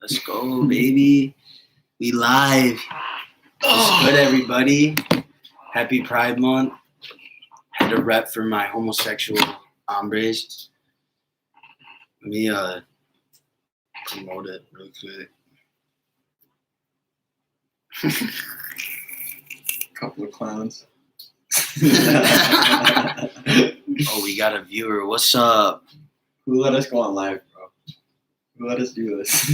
Let's go, baby. We live. What's good, everybody? Happy Pride Month. Had to rep for my homosexual hombres. Let me promote it real quick. Couple of clowns. Oh, we got a viewer. What's up? Who let us go on live, bro? Who let us do this?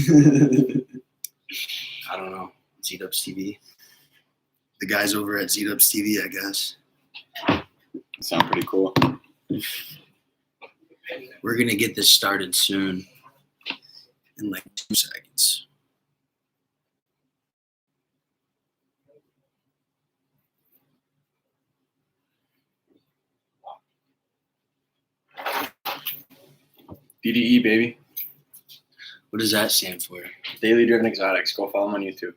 I don't know. Z-Dubs TV. The guys over at Z-Dubs TV, I guess. Sound pretty cool. We're going to get this started soon. In like 2 seconds. DDE, baby. What does that stand for? Daily Driven Exotics. Go follow him on YouTube.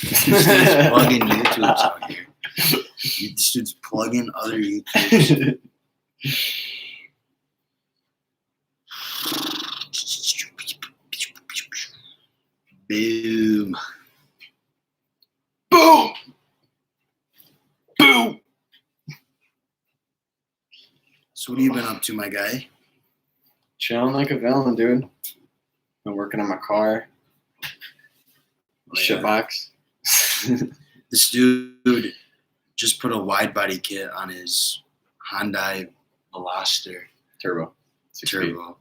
This dude's plugging YouTubes out here. This dude's plugging other YouTubers. Boom. Boom! Boom! So what have you been up to, my guy? Chilling like a villain, dude. Been working on my car. Shitbox. This dude just put a wide body kit on his Hyundai Veloster Turbo. turbo.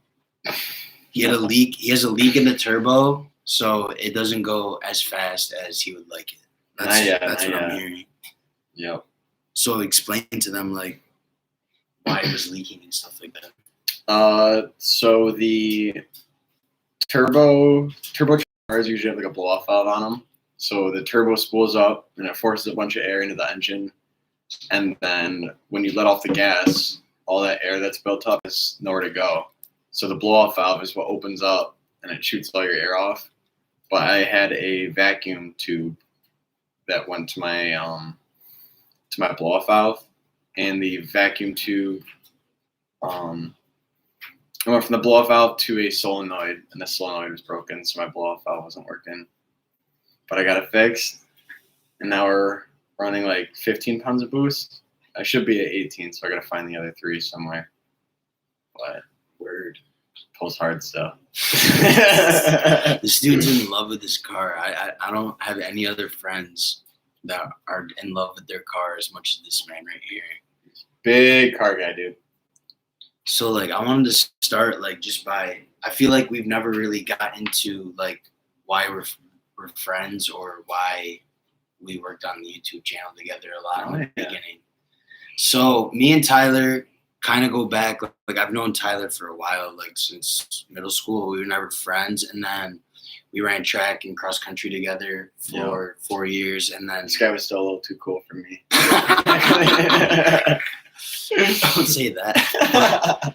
He had a leak. He has a leak in the turbo, so it doesn't go as fast as he would like it. That's what I'm hearing. Yep. So explain to them like why it was leaking and stuff like that. So the turbo cars usually have like a blow off valve on them. So the turbo spools up and it forces a bunch of air into the engine. And then when you let off the gas, all that air that's built up is nowhere to go. So the blow off valve is what opens up and it shoots all your air off. But I had a vacuum tube that went to my blow off valve, and the vacuum tube I went from the blow-off valve to a solenoid, and the solenoid was broken, so my blow-off valve wasn't working. But I got it fixed, and now we're running like 15 pounds of boost. I should be at 18, so I got to find the other 3 somewhere. But word, pulls hard stuff. This dude's in love with his car. I don't have any other friends that are in love with their car as much as this man right here. Big car guy, dude. So like I wanted to start like just by, I feel like we've never really got into like why we're friends or why we worked on the YouTube channel together a lot in the beginning. So me and Tyler kind of go back, like I've known Tyler for a while, like since middle school. We were never friends, and then we ran track and cross country together for 4 years, and then This guy was still a little too cool for me. Don't say that.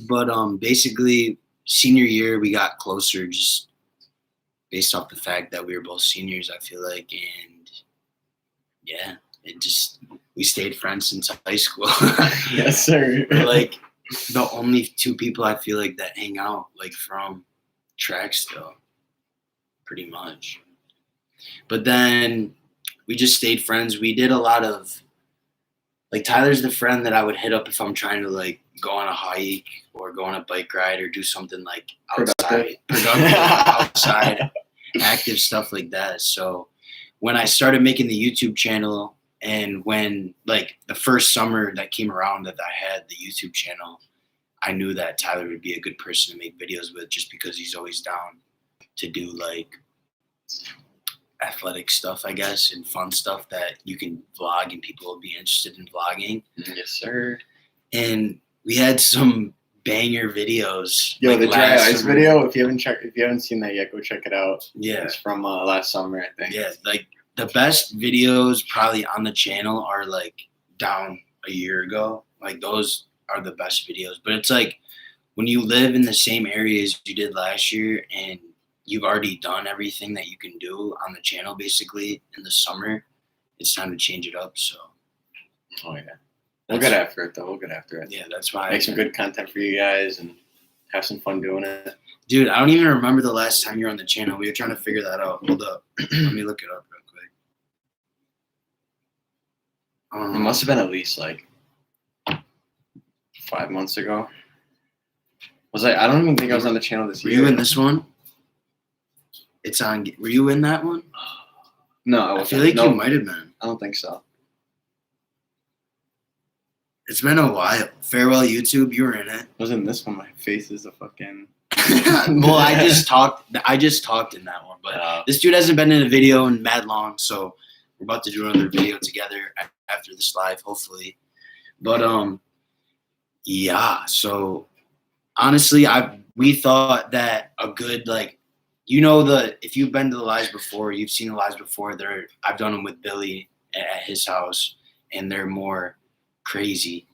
But basically, senior year we got closer just based off the fact that we were both seniors. I feel like, and yeah, we stayed friends since high school. Yes, sir. We're like the only 2 people I feel like that hang out like from track still, pretty much. But then we just stayed friends. We did a lot of. Like Tyler's the friend that I would hit up if I'm trying to like go on a hike or go on a bike ride or do something like productive, outside, active stuff like that. So when I started making the YouTube channel, and when like the first summer that came around that I had the YouTube channel, I knew that Tyler would be a good person to make videos with, just because he's always down to do like athletic stuff, I guess, and fun stuff that you can vlog and people will be interested in vlogging. Yes, sir. And we had some banger videos. Yo, like the dry ice summer. video. If you haven't seen that yet, go check it out. Yeah, It's from last summer, I think. yeah. Like the best videos probably on the channel are like down a year ago. Like those are the best videos. But it's like when you live in the same area as you did last year, and you've already done everything that you can do on the channel basically in the summer, it's time to change it up. So Oh yeah. We'll get after it though. We'll get after it. Yeah, that's why Make some good content for you guys and have some fun doing it. Dude, I don't even remember the last time you were on the channel. We were trying to figure that out. Hold up. Let me look it up real quick. It must have been at least like 5 months ago. I don't even think I was on the channel this Were year. you in this one? It's on. Were you in that one? No, I feel like you might have been. I don't think so. It's been a while. Farewell YouTube, you were in it. I was in this one. My face is a fucking. Well, I just talked in that one, but this dude hasn't been in a video in mad long, so we're about to do another video together after this live, hopefully. But yeah. So honestly, we thought that a good if you've been to the lives before, you've seen the lives before. I've done them with Billy at his house, and they're more crazy,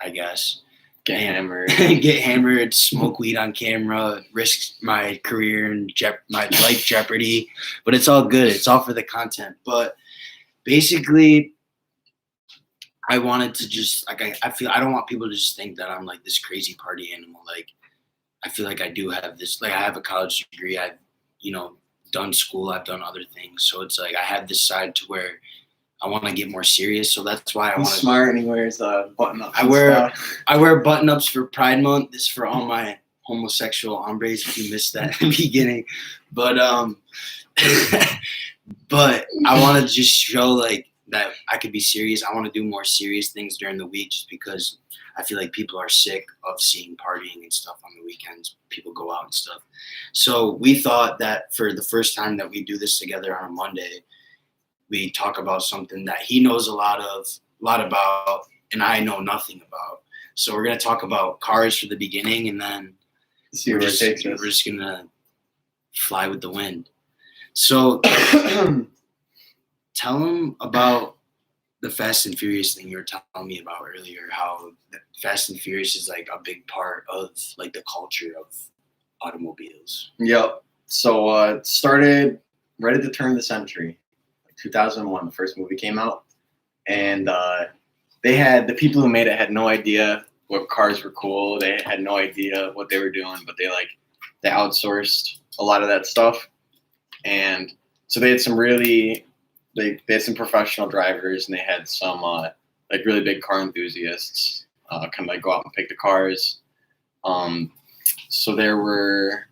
I guess. Get hammered, smoke weed on camera, risk my career and my life jeopardy. But it's all good. It's all for the content. But basically, I wanted to just I don't want people to just think that I'm like this crazy party animal. Like, I feel like I do have this. Like, I have a college degree. I've done school. I've done other things. So it's like I have this side to where I want to get more serious, so that's why I want to. Smart, and he wears button-ups. I wear button-ups for Pride Month. This is for all my homosexual hombres. If you missed that in the beginning, but but I want to just show like that I could be serious. I want to do more serious things during the week, just because I feel like people are sick of seeing partying and stuff on the weekends. People go out and stuff. So we thought that for the first time that we do this together on a Monday, we talk about something that he knows a lot about and I know nothing about. So we're going to talk about cars for the beginning, and then we're just going to fly with the wind. So tell them about the Fast and Furious thing you were telling me about earlier, how Fast and Furious is like a big part of like the culture of automobiles. Yep. So it started right at the turn of the century. 2001, the first movie came out, and the people who made it had no idea what cars were cool. They had no idea what they were doing, but they outsourced a lot of that stuff, and so they had some they had some professional drivers, and they had some really big car enthusiasts kind of like go out and pick the cars. So there were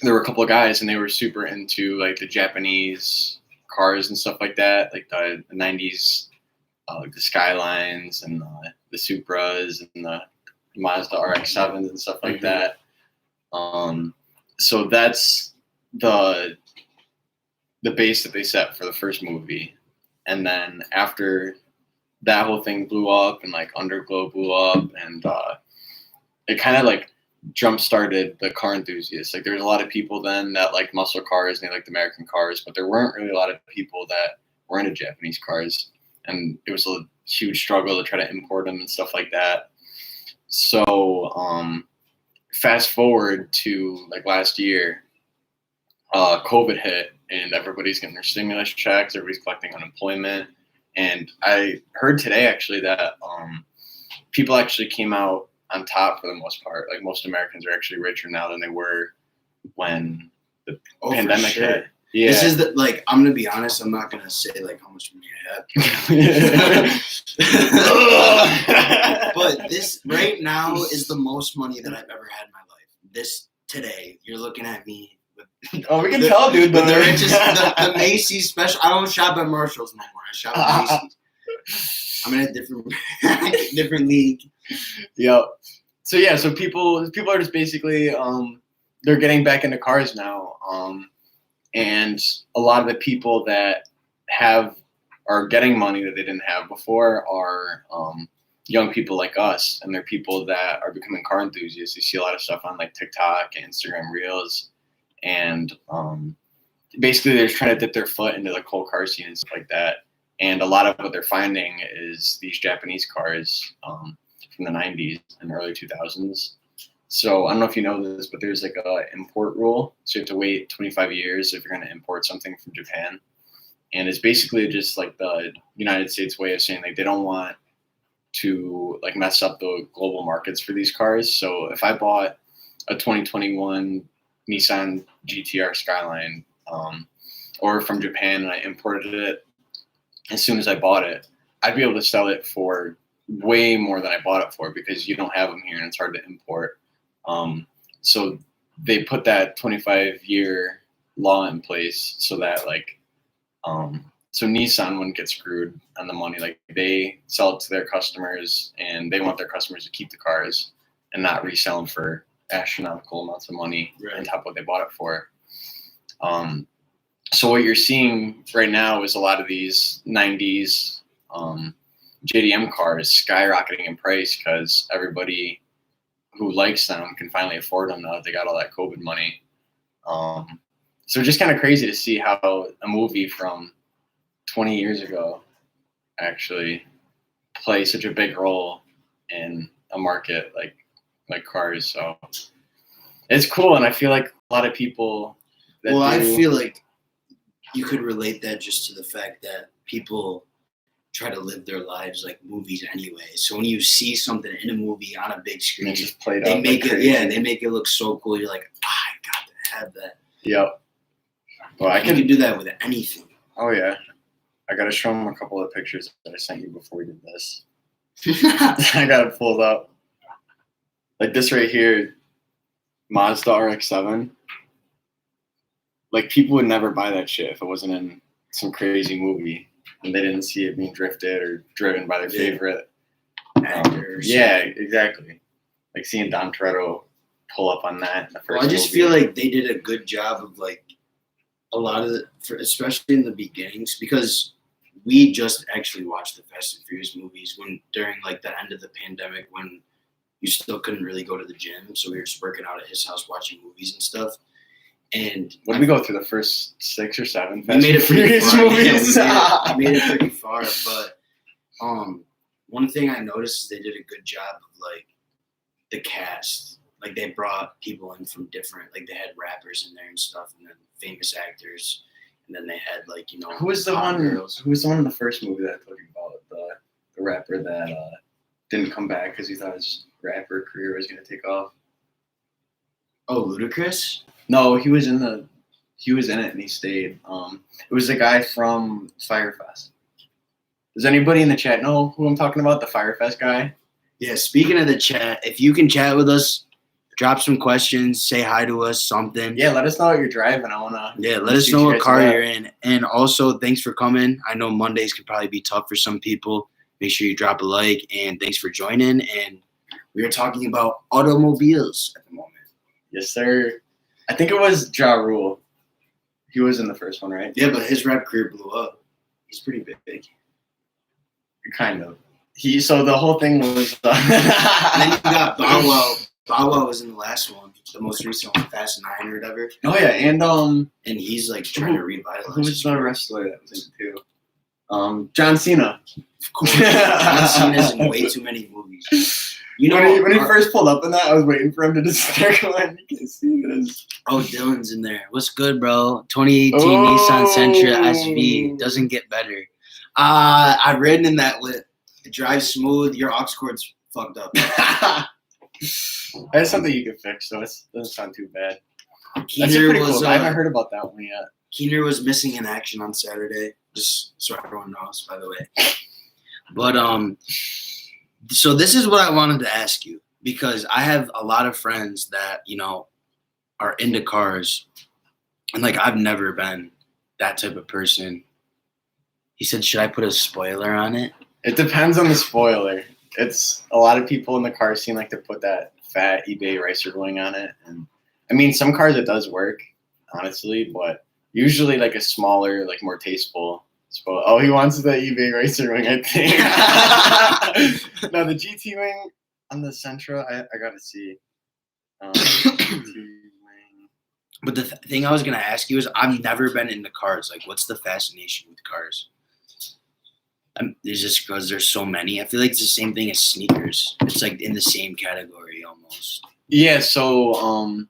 a couple of guys, and they were super into like the Japanese cars and stuff like that, like the 90s, like the Skylines and the Supras and the Mazda RX-7s and stuff like that. So that's the base that they set for the first movie. And then after that whole thing blew up and like Underglow blew up, and it kind of like jump-started the car enthusiasts. Like, there's a lot of people then that like muscle cars and they liked American cars, but there weren't really a lot of people that were into Japanese cars, and it was a huge struggle to try to import them and stuff like that. So fast forward to like last year, COVID hit, and everybody's getting their stimulus checks, everybody's collecting unemployment, and I heard today actually that people actually came out on top for the most part. Like, most Americans are actually richer now than they were when the pandemic hit. Yeah. This is I'm gonna be honest, I'm not gonna say like how much money I have. But this right now is the most money that I've ever had in my life. This today, you're looking at me with we can tell, dude. But the richest, the Macy's special. I don't shop at Marshalls no more. I shop at Macy's. I'm in a different league. Yep. So yeah, so people are just basically they're getting back into cars now, and a lot of the people that are getting money that they didn't have before are young people like us, and they're people that are becoming car enthusiasts. You see a lot of stuff on like TikTok and Instagram Reels, and basically they're just trying to dip their foot into the whole car scene and stuff like that. And a lot of what they're finding is these Japanese cars from the 90s and early 2000s. So I don't know if you know this, but there's like a import rule. So you have to wait 25 years if you're going to import something from Japan. And it's basically just like the United States way of saying like they don't want to like mess up the global markets for these cars. So if I bought a 2021 Nissan GTR Skyline, or from Japan, and I imported it as soon as I bought it, I'd be able to sell it for way more than I bought it for because you don't have them here and it's hard to import. So they put that 25-year law in place so that like, so Nissan wouldn't get screwed on the money. Like they sell it to their customers and they want their customers to keep the cars and not resell them for astronomical amounts of money on top of what they bought it for. So what you're seeing right now is a lot of these 90s JDM cars skyrocketing in price because everybody who likes them can finally afford them now that they got all that COVID money. So just kind of crazy to see how a movie from 20 years ago actually plays such a big role in a market like cars. So it's cool, and I feel like a lot of people. I feel like you could relate that just to the fact that people try to live their lives like movies anyway. So when you see something in a movie on a big screen, it's just played they out make like it crazy. they make it look so cool. You're like, I got to have that. Yep. Well, You can do that with anything. Oh yeah, I gotta show them a couple of pictures that I sent you before we did this. I got it pulled up. Like this right here, Mazda RX-7. Like people would never buy that shit if it wasn't in some crazy movie and they didn't see it being drifted or driven by their favorite actor. Yeah, exactly. Like seeing Don Toretto pull up on that in the first I just movie. feel like they did a good job of like a lot of especially in the beginnings, because we just actually watched the Fast and Furious movies during like the end of the pandemic when you still couldn't really go to the gym, so we were just working out at his house watching movies and stuff. And when we go through the first 6 or 7 we made it pretty far. movies. We made it pretty far, but one thing I noticed is they did a good job of like the cast. Like they brought people in from different, like they had rappers in there and stuff, and then famous actors, and then they had like, you know, who was the one? girls. Who was the one in the first movie that I told you about? The rapper that didn't come back because he thought his rapper career was gonna take off. Oh, Ludacris? No, he was in it and he stayed. It was the guy from Firefest. Does anybody in the chat know who I'm talking about? The Firefest guy? Yeah, speaking of the chat, if you can chat with us, drop some questions, say hi to us, something. Yeah, let us know what you're driving. Let us know what car you're in. And also, thanks for coming. I know Mondays can probably be tough for some people. Make sure you drop a like, and thanks for joining. And we are talking about automobiles at the moment. Yes, sir. I think it was Ja Rule. He was in the first one, right? Yeah, but his rap career blew up. He's pretty big. Kind of. So the whole thing was. And then you got Bow Wow. Bow Wow was in the last one, the most recent one, Fast 9 or whatever. Oh yeah, and he's like trying to revitalize. Who was the wrestler that was in it too? John Cena. Of course, John Cena's in way too many movies. You know, when he first pulled up in that, I was waiting for him to just start going. You can see this. Oh, Dylan's in there. What's good, bro? 2018 Nissan Sentra SV doesn't get better. I've ridden in that lit. It drives smooth. Your aux cord's fucked up. That's something you can fix, so it doesn't sound too bad. Keener cool. I haven't heard about that one yet. Keener was missing in action on Saturday, just so everyone knows, by the way. But so this is what I wanted to ask you, because I have a lot of friends that, you know, are into cars, and like I've never been that type of person. He said, should I put a spoiler on it? It depends on the spoiler. It's a lot of people in the car scene like to put that fat eBay racer going on it, and I mean some cars it does work, honestly, but usually like a smaller, like more tasteful spoiler. Oh, he wants the eBay racer wing, I think. No, the GT wing on the Sentra, I gotta see. But the thing I was gonna ask you is, I've never been into cars. Like, what's the fascination with cars? It's just because there's so many. I feel like it's the same thing as sneakers. It's like in the same category almost. Yeah. So,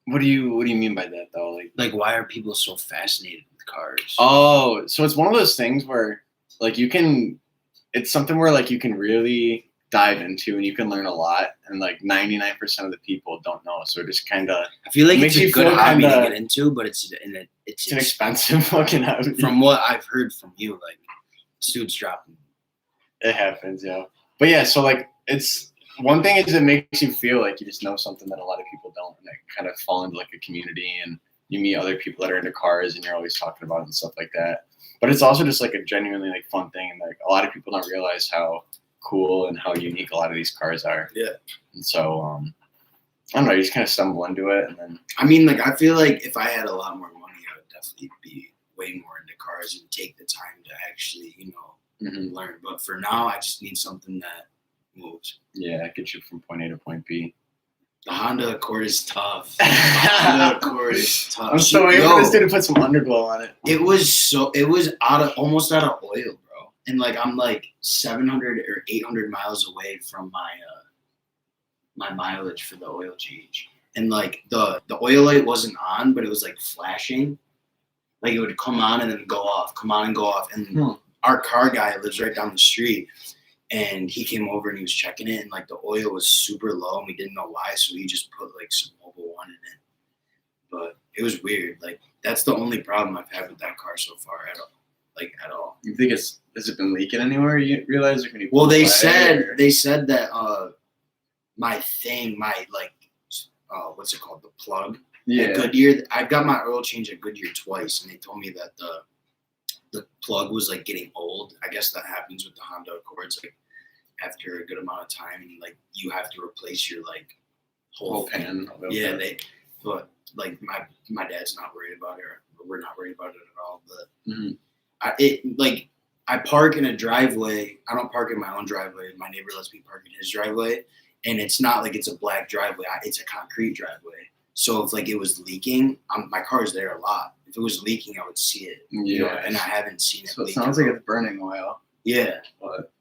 what do you mean by that though? Like why are people so fascinated with cars? Oh, so it's one of those things where like it's something where like you can really dive into, and you can learn a lot. And like 99% of the people don't know, so it just kind of. I feel like it's a good hobby to get into, but it's an expensive fucking hobby. From what I've heard from you, like suits dropping. It happens, yeah. But yeah, so like it's one thing is it makes you feel like you just know something that a lot of people don't, and like kind of fall into like a community, and you meet other people that are into cars, and you're always talking about it and stuff like that. But it's also just like a genuinely like fun thing, and like a lot of people don't realize how cool and how unique a lot of these cars are. Yeah. And so I don't know, you just kind of stumble into it, and then I mean, like I feel like if I had a lot more money, I would definitely be way more into cars and take the time to actually, learn. But for now, I just need something that moves. Yeah, it gets you from point A to point B. The Honda Accord is tough. The Honda Accord is tough. I'm so waiting for this dude to put some underglow on it. It was almost out of oil, bro. And like I'm like 700 or 800 miles away from my mileage for the oil change. And like the oil light wasn't on, but it was like flashing. Like it would come on and then go off, come on and go off. And our car guy lives right down the street. And he came over and he was checking it, and like the oil was super low, and we didn't know why, so he just put like some Mobil 1 in it. But it was weird. Like that's the only problem I've had with that car so far at all. You think has it been leaking anywhere? You realize it can be. Well, they said that my what's it called, the plug? Yeah. At Goodyear, I've got my oil change at Goodyear twice, and they told me that the plug was like getting old. I guess that happens with the Honda Accords, like after a good amount of time, and like you have to replace your like whole pan. Yeah, but like my dad's not worried about it. We're not worried about it at all. But I park in a driveway. I don't park in my own driveway. My neighbor lets me park in his driveway, and it's not like it's a black driveway. It's a concrete driveway. So if like it was leaking, my car's there a lot. If it was leaking, I would see it. Yeah. And I haven't seen it. So it sounds like it's burning oil. Yeah. But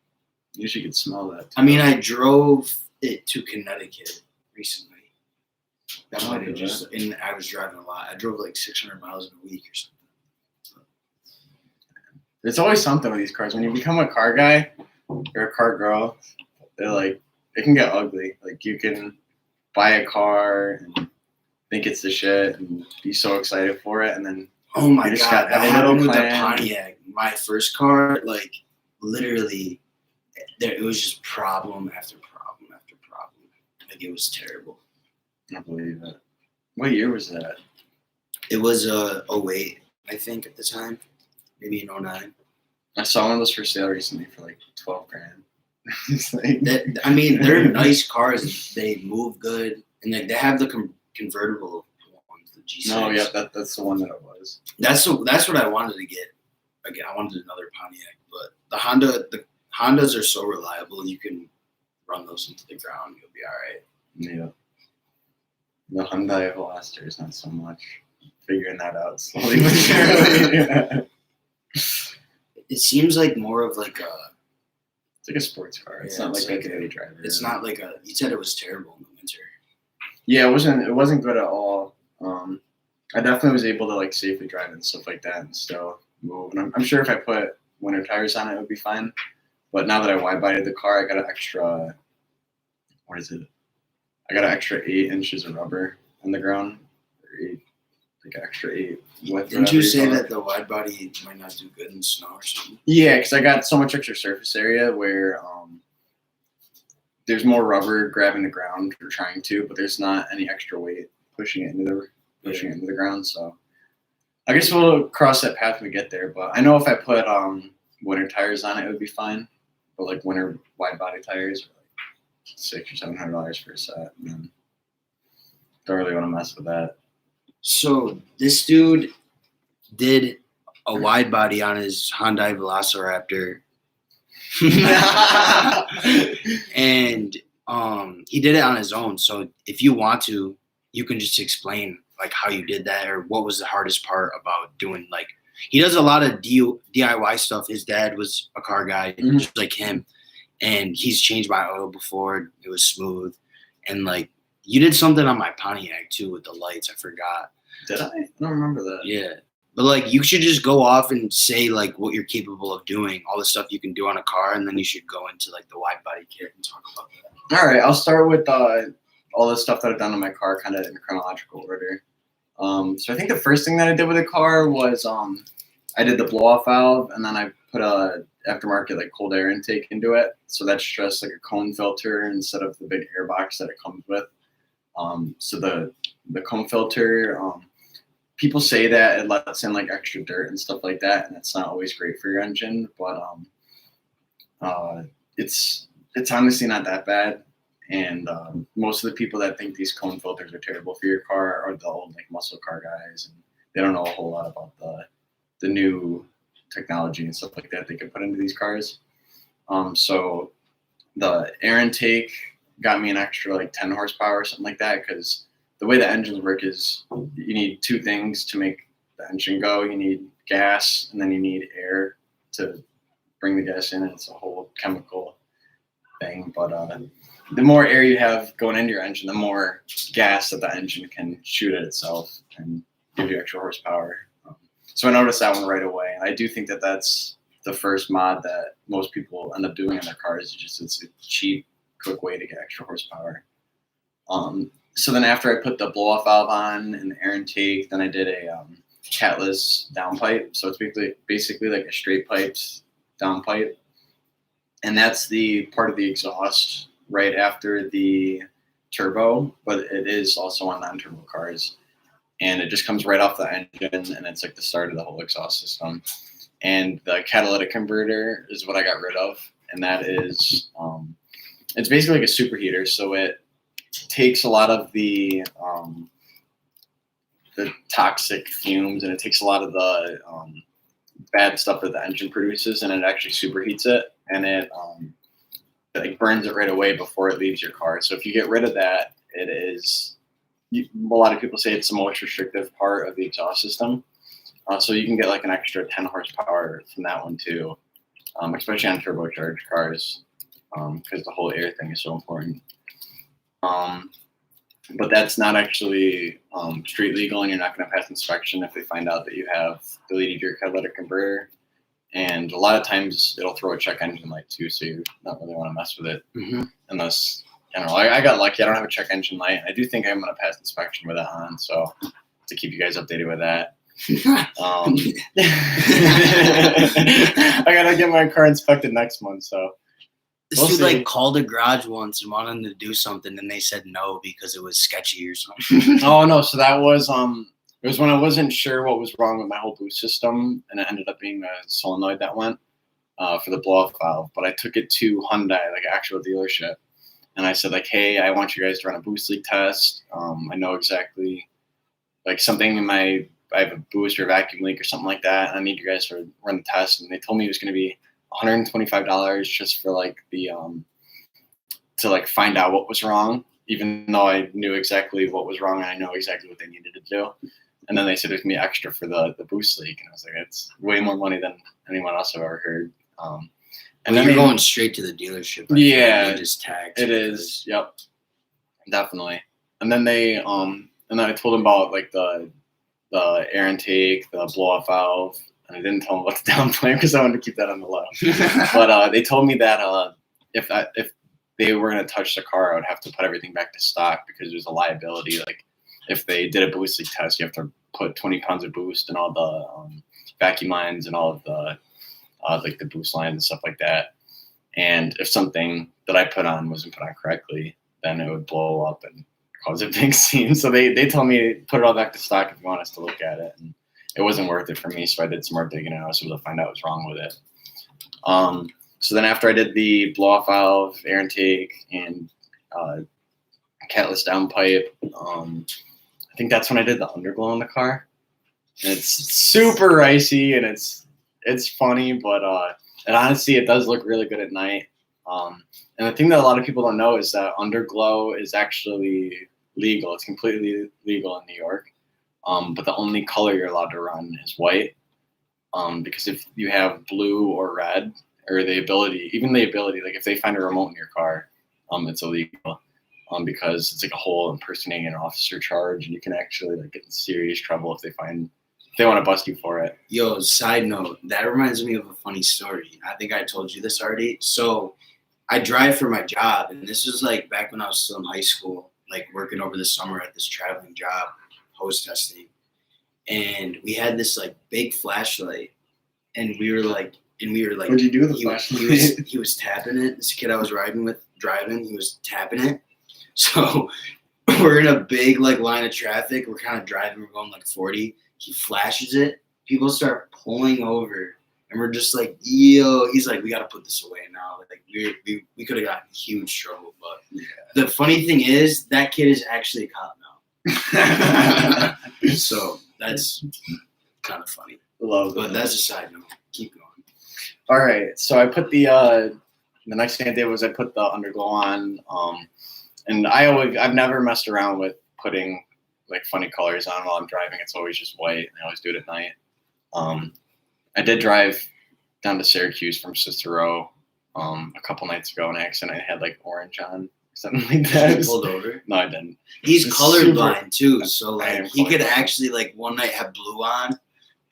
you should could smell that too. I mean, I drove it to Connecticut recently. That might have and I was driving a lot. I drove like 600 miles in a week or something. There's always something with these cars. When you become a car guy or a car girl, they're like, it can get ugly. Like you can buy a car and think it's the shit and be so excited for it, and then oh my god, that happened with the Pontiac. My first car, like literally, it was just problem after problem after problem. Like it was terrible. I believe it. What year was that? It was 08, I think, at the time, maybe in 09. I saw one of those for sale recently for like $12,000. I mean, they're nice cars. They move good, and they have the convertible ones, the G6. No, yeah, that's the one that it was. That's what I wanted to get. Again, I wanted another Pontiac, but the Hondas are so reliable. You can run those into the ground. You'll be all right. Yeah. The Hyundai Veloster is not so much. Figuring that out slowly but surely. It seems like more of like a. It's like a sports car. It's not like a day driver. It's not like a. You said it was terrible in the winter. Yeah, it wasn't good at all. I definitely was able to like safely drive and stuff like that and still move. And I'm sure if I put winter tires on it, it would be fine. But now that I wide bodied the car, I got an extra. What is it? I got an extra 8 inches of rubber on the ground. Like an extra 8. Didn't you say that the wide body might not do good in snow or something? Yeah, because I got so much extra surface area where there's more rubber grabbing the ground or trying to, but there's not any extra weight pushing it into the ground. So I guess we'll cross that path when we get there. But I know if I put winter tires on it, it would be fine. But like winter wide body tires are like $600 or $700 for a set. And don't really want to mess with that. So this dude did a wide body on his Hyundai Velociraptor. And he did it on his own. So if you want to, you can just explain like how you did that or what was the hardest part about doing, like, he does a lot of DIY stuff. His dad was a car guy, just like him, and he's changed my oil before. It was smooth. And like you did something on my Pontiac too with the lights. I forgot. Did I? I don't remember that. Yeah. But like, you should just go off and say like what you're capable of doing, all the stuff you can do on a car, and then you should go into like the wide body kit and talk about that. All right, I'll start with all the stuff that I've done on my car, kind of in chronological order. So I think the first thing that I did with the car was I did the blow-off valve, and then I put a aftermarket like cold air intake into it. So that's just like a cone filter instead of the big air box that it comes with. So the cone filter, people say that it lets in like extra dirt and stuff like that, and it's not always great for your engine, but it's honestly not that bad. And most of the people that think these cone filters are terrible for your car are the old like muscle car guys, and they don't know a whole lot about the new technology and stuff like that they can put into these cars. So the air intake got me an extra like 10 horsepower or something like that, because the way the engines work is you need two things to make the engine go. You need gas, and then you need air to bring the gas in, and it's a whole chemical thing. But the more air you have going into your engine, the more gas that the engine can shoot at itself and give you extra horsepower. So I noticed that one right away, and I do think that that's the first mod that most people end up doing in their cars. It's a cheap, quick way to get extra horsepower. So then after I put the blow-off valve on and the air intake, then I did a catless downpipe. So it's basically like a straight piped downpipe, and that's the part of the exhaust right after the turbo, but it is also on non-turbo cars. And it just comes right off the engine, and it's like the start of the whole exhaust system. And the catalytic converter is what I got rid of, and that is, it's basically like a superheater. So it takes a lot of the toxic fumes, and it takes a lot of the bad stuff that the engine produces, and it actually superheats it, and it like burns it right away before it leaves your car. So if you get rid of that, it is, a lot of people say it's the most restrictive part of the exhaust system. So you can get like an extra 10 horsepower from that one too, especially on turbocharged cars, because the whole air thing is so important. But that's not actually street legal, and you're not going to pass inspection if they find out that you have deleted your catalytic converter. And a lot of times it'll throw a check engine light too, so you don't really want to mess with it. Unless, I don't know, I got lucky. I don't have a check engine light. I do think I'm going to pass inspection with that on, so to keep you guys updated with that. I got to get my car inspected next month, so. This dude like called a garage once and wanted them to do something, and they said no because it was sketchy or something. Oh no, so that was it was when I wasn't sure what was wrong with my whole boost system, and it ended up being a solenoid that went for the blow-off valve. But I took it to Hyundai, like actual dealership, and I said like, hey, I want you guys to run a boost leak test. I know exactly like something in I have a boost or vacuum leak or something like that, and I need you guys to run the test. And they told me it was going to be $125 just for like the to like find out what was wrong, even though I knew exactly what was wrong and I know exactly what they needed to do. And then they said it was going to be extra for the boost leak, and I was like, it's way more money than anyone else I've ever heard. And then you're going straight to the dealership. Yeah, they just tax it is. Yep, definitely. And then they and then I told them about like the air intake, the blow off valve. And I didn't tell them about the downpipe because I wanted to keep that on the low. But they told me that if they were going to touch the car, I would have to put everything back to stock because there's a liability. Like if they did a boost leak test, you have to put 20 pounds of boost and all the vacuum lines and all of the like the boost lines and stuff like that. And if something that I put on wasn't put on correctly, then it would blow up and cause a big scene. So they told me to put it all back to stock if you want us to look at it. And it wasn't worth it for me, so I did some more digging and I was able to find out what's wrong with it. So then after I did the blow-off valve, air intake, and catless downpipe, I think that's when I did the underglow in the car. And it's super icy and it's funny, but and honestly, it does look really good at night. And the thing that a lot of people don't know is that underglow is actually legal. It's completely legal in New York. But the only color you're allowed to run is white, because if you have blue or red, or the ability, like if they find a remote in your car, it's illegal, because it's like a whole impersonating an officer charge, and you can actually like get in serious trouble if they find They want to bust you for it. Yo, side note, that reminds me of a funny story. I think I told you this already. So I drive for my job, and this was like back when I was still in high school, like working over the summer at this traveling job, host testing. And we had this like big flashlight, and we were like, What'd you do with the flashlight? He was tapping it. This kid I was riding with, driving, he was tapping it. So we're in a big like line of traffic. We're kind of driving. We're going like 40. He flashes it. People start pulling over, and we're just like, yo. He's like, we got to put this away now. Like we could have gotten huge trouble. But the funny thing is, that kid is actually a cop now. So that's kind of funny. Love that. But that's a side note. Keep going. All right. So I put the next thing I did was I put the underglow on. And I've never messed around with putting like funny colors on while I'm driving. It's always just white, and I always do it at night. I did drive down to Syracuse from Cicero a couple nights ago, and I accidentally had like orange on, something like that. You pulled over? No, I didn't. He's colorblind too, so like he could colorblind. actually like one night have blue on,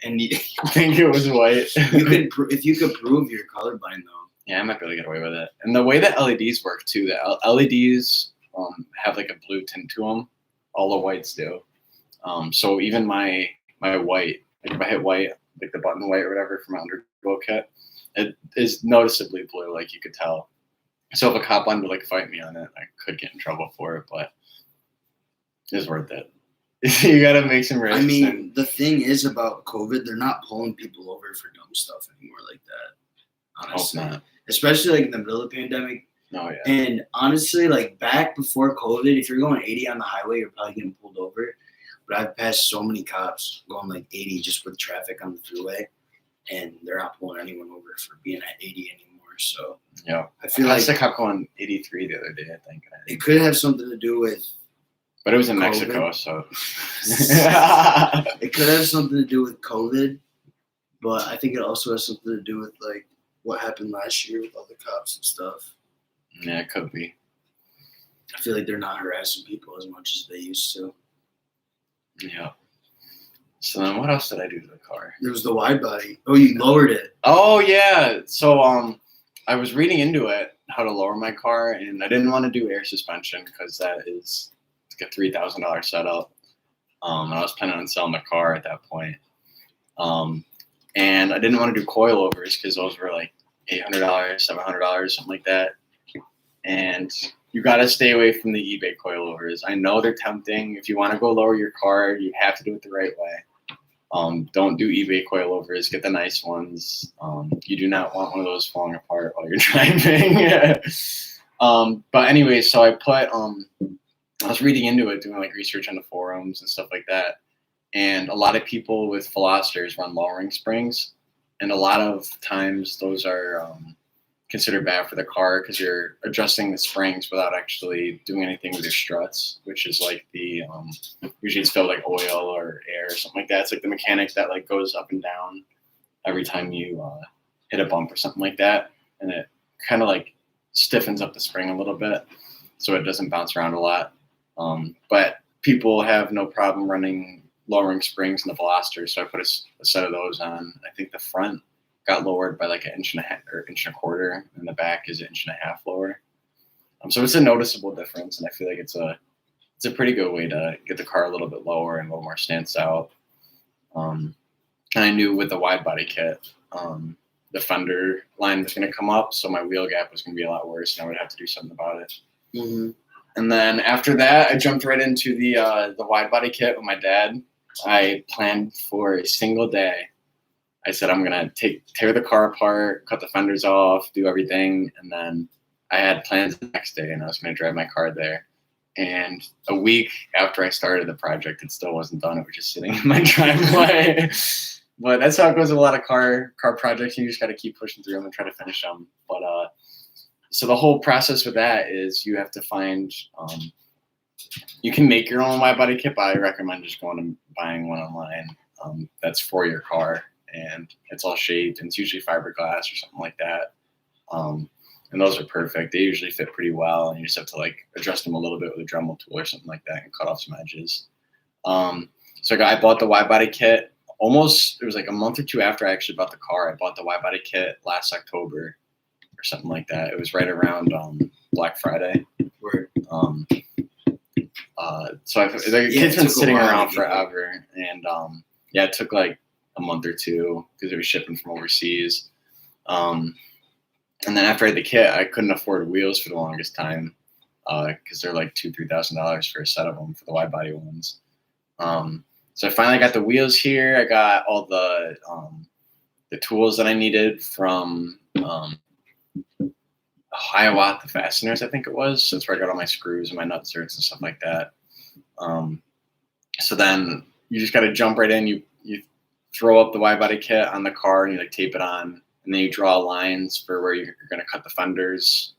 and I think it was white. if you could prove you're colorblind though. Yeah, I might be able to get away with it. And the way that LEDs work too, the LEDs have like a blue tint to them. All the whites do. So even my white, like if I hit white, like the button white or whatever from my underglow kit, it is noticeably blue, like you could tell. So if a cop wanted to like fight me on it, I could get in trouble for it, but it's worth it. You gotta make some risks. I mean, the thing is about COVID, they're not pulling people over for dumb stuff anymore like that. Honestly, hope not. Especially like in the middle of the pandemic. Oh yeah. And honestly, like back before COVID, if you're going 80 on the highway, you're probably getting pulled over. But I've passed so many cops going like 80 just with traffic on the freeway, and they're not pulling anyone over for being at 80 anymore. So yeah, I feel like like the cop going 83 the other day, I think. It could have something to do with, but it was in COVID. Mexico, so it could have something to do with COVID. But I think it also has something to do with like what happened last year with all the cops and stuff. Yeah, it could be. I feel like they're not harassing people as much as they used to. Yeah. So then what else did I do to the car? There was the wide body. Oh, you lowered it. Oh yeah. So I was reading into it, how to lower my car, and I didn't want to do air suspension because that is like a $3,000 setup. And I was planning on selling the car at that point. And I didn't want to do coilovers because those were like $800, $700, something like that. And you got to stay away from the eBay coilovers. I know they're tempting. If you want to go lower your car, you have to do it the right way. Don't do eBay coilovers. Get the nice ones. You do not want one of those falling apart while you're driving. But anyway, so I was reading into it, doing like research on the forums and stuff like that. And a lot of people with velocitors run lowering springs. And a lot of times those are considered bad for the car because you're adjusting the springs without actually doing anything with your struts, which is like the usually it's filled like oil or air or something like that. It's like the mechanic that like goes up and down every time you hit a bump or something like that, and it kind of like stiffens up the spring a little bit so it doesn't bounce around a lot. But people have no problem running lowering springs in the Veloster, so I put a set of those on. I think the front got lowered by like an inch and a half or inch and a quarter, and the back is an inch and a half lower. So it's a noticeable difference, and I feel like it's a pretty good way to get the car a little bit lower and a little more stance out. And I knew with the wide body kit, the fender line was going to come up, so my wheel gap was going to be a lot worse, and I would have to do something about it. Mm-hmm. And then after that, I jumped right into the wide body kit with my dad. I planned for a single day. I said, I'm going to tear the car apart, cut the fenders off, do everything. And then I had plans the next day, and I was going to drive my car there. And a week after I started the project, it still wasn't done. It was just sitting in my driveway. But that's how it goes with a lot of car projects. You just got to keep pushing through them and try to finish them. But so the whole process with that is you have to find you can make your own wide body kit, but I recommend just going and buying one online that's for your car. And it's all shaped, and it's usually fiberglass or something like that. And those are perfect. They usually fit pretty well, and you just have to like adjust them a little bit with a Dremel tool or something like that and cut off some edges. So I bought the wide body kit. almost, it was like a month or two after I actually bought the car. I bought the wide body kit last October or something like that. It was right around Black Friday. Word. So the kit's been sitting around forever, and it took like a month or two because it was shipping from overseas. And then after I had the kit, I couldn't afford wheels for the longest time because they're like $2,000-$3,000 for a set of them for the wide body ones. So I finally got the wheels here. I got all the tools that I needed from Hiawatha Fasteners, I think it was. That's where I got all my screws and my nut certs and stuff like that. So then you just got to jump right in. You throw up the wide body kit on the car and you like tape it on, and then you draw lines for where you're going to cut the fenders,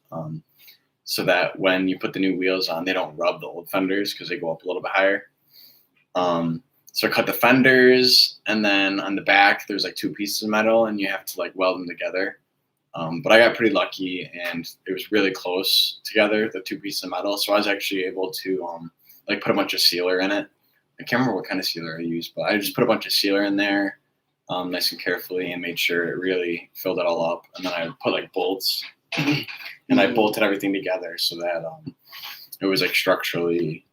so that when you put the new wheels on, they don't rub the old fenders because they go up a little bit higher. So I cut the fenders, and then on the back there's like two pieces of metal, and you have to like weld them together. But I got pretty lucky, and it was really close together, the two pieces of metal. So I was actually able to like put a bunch of sealer in it. I can't remember what kind of sealer I used, but I just put a bunch of sealer in there, nice and carefully, and made sure it really filled it all up. And then I put like bolts, and I bolted everything together so that it was like structurally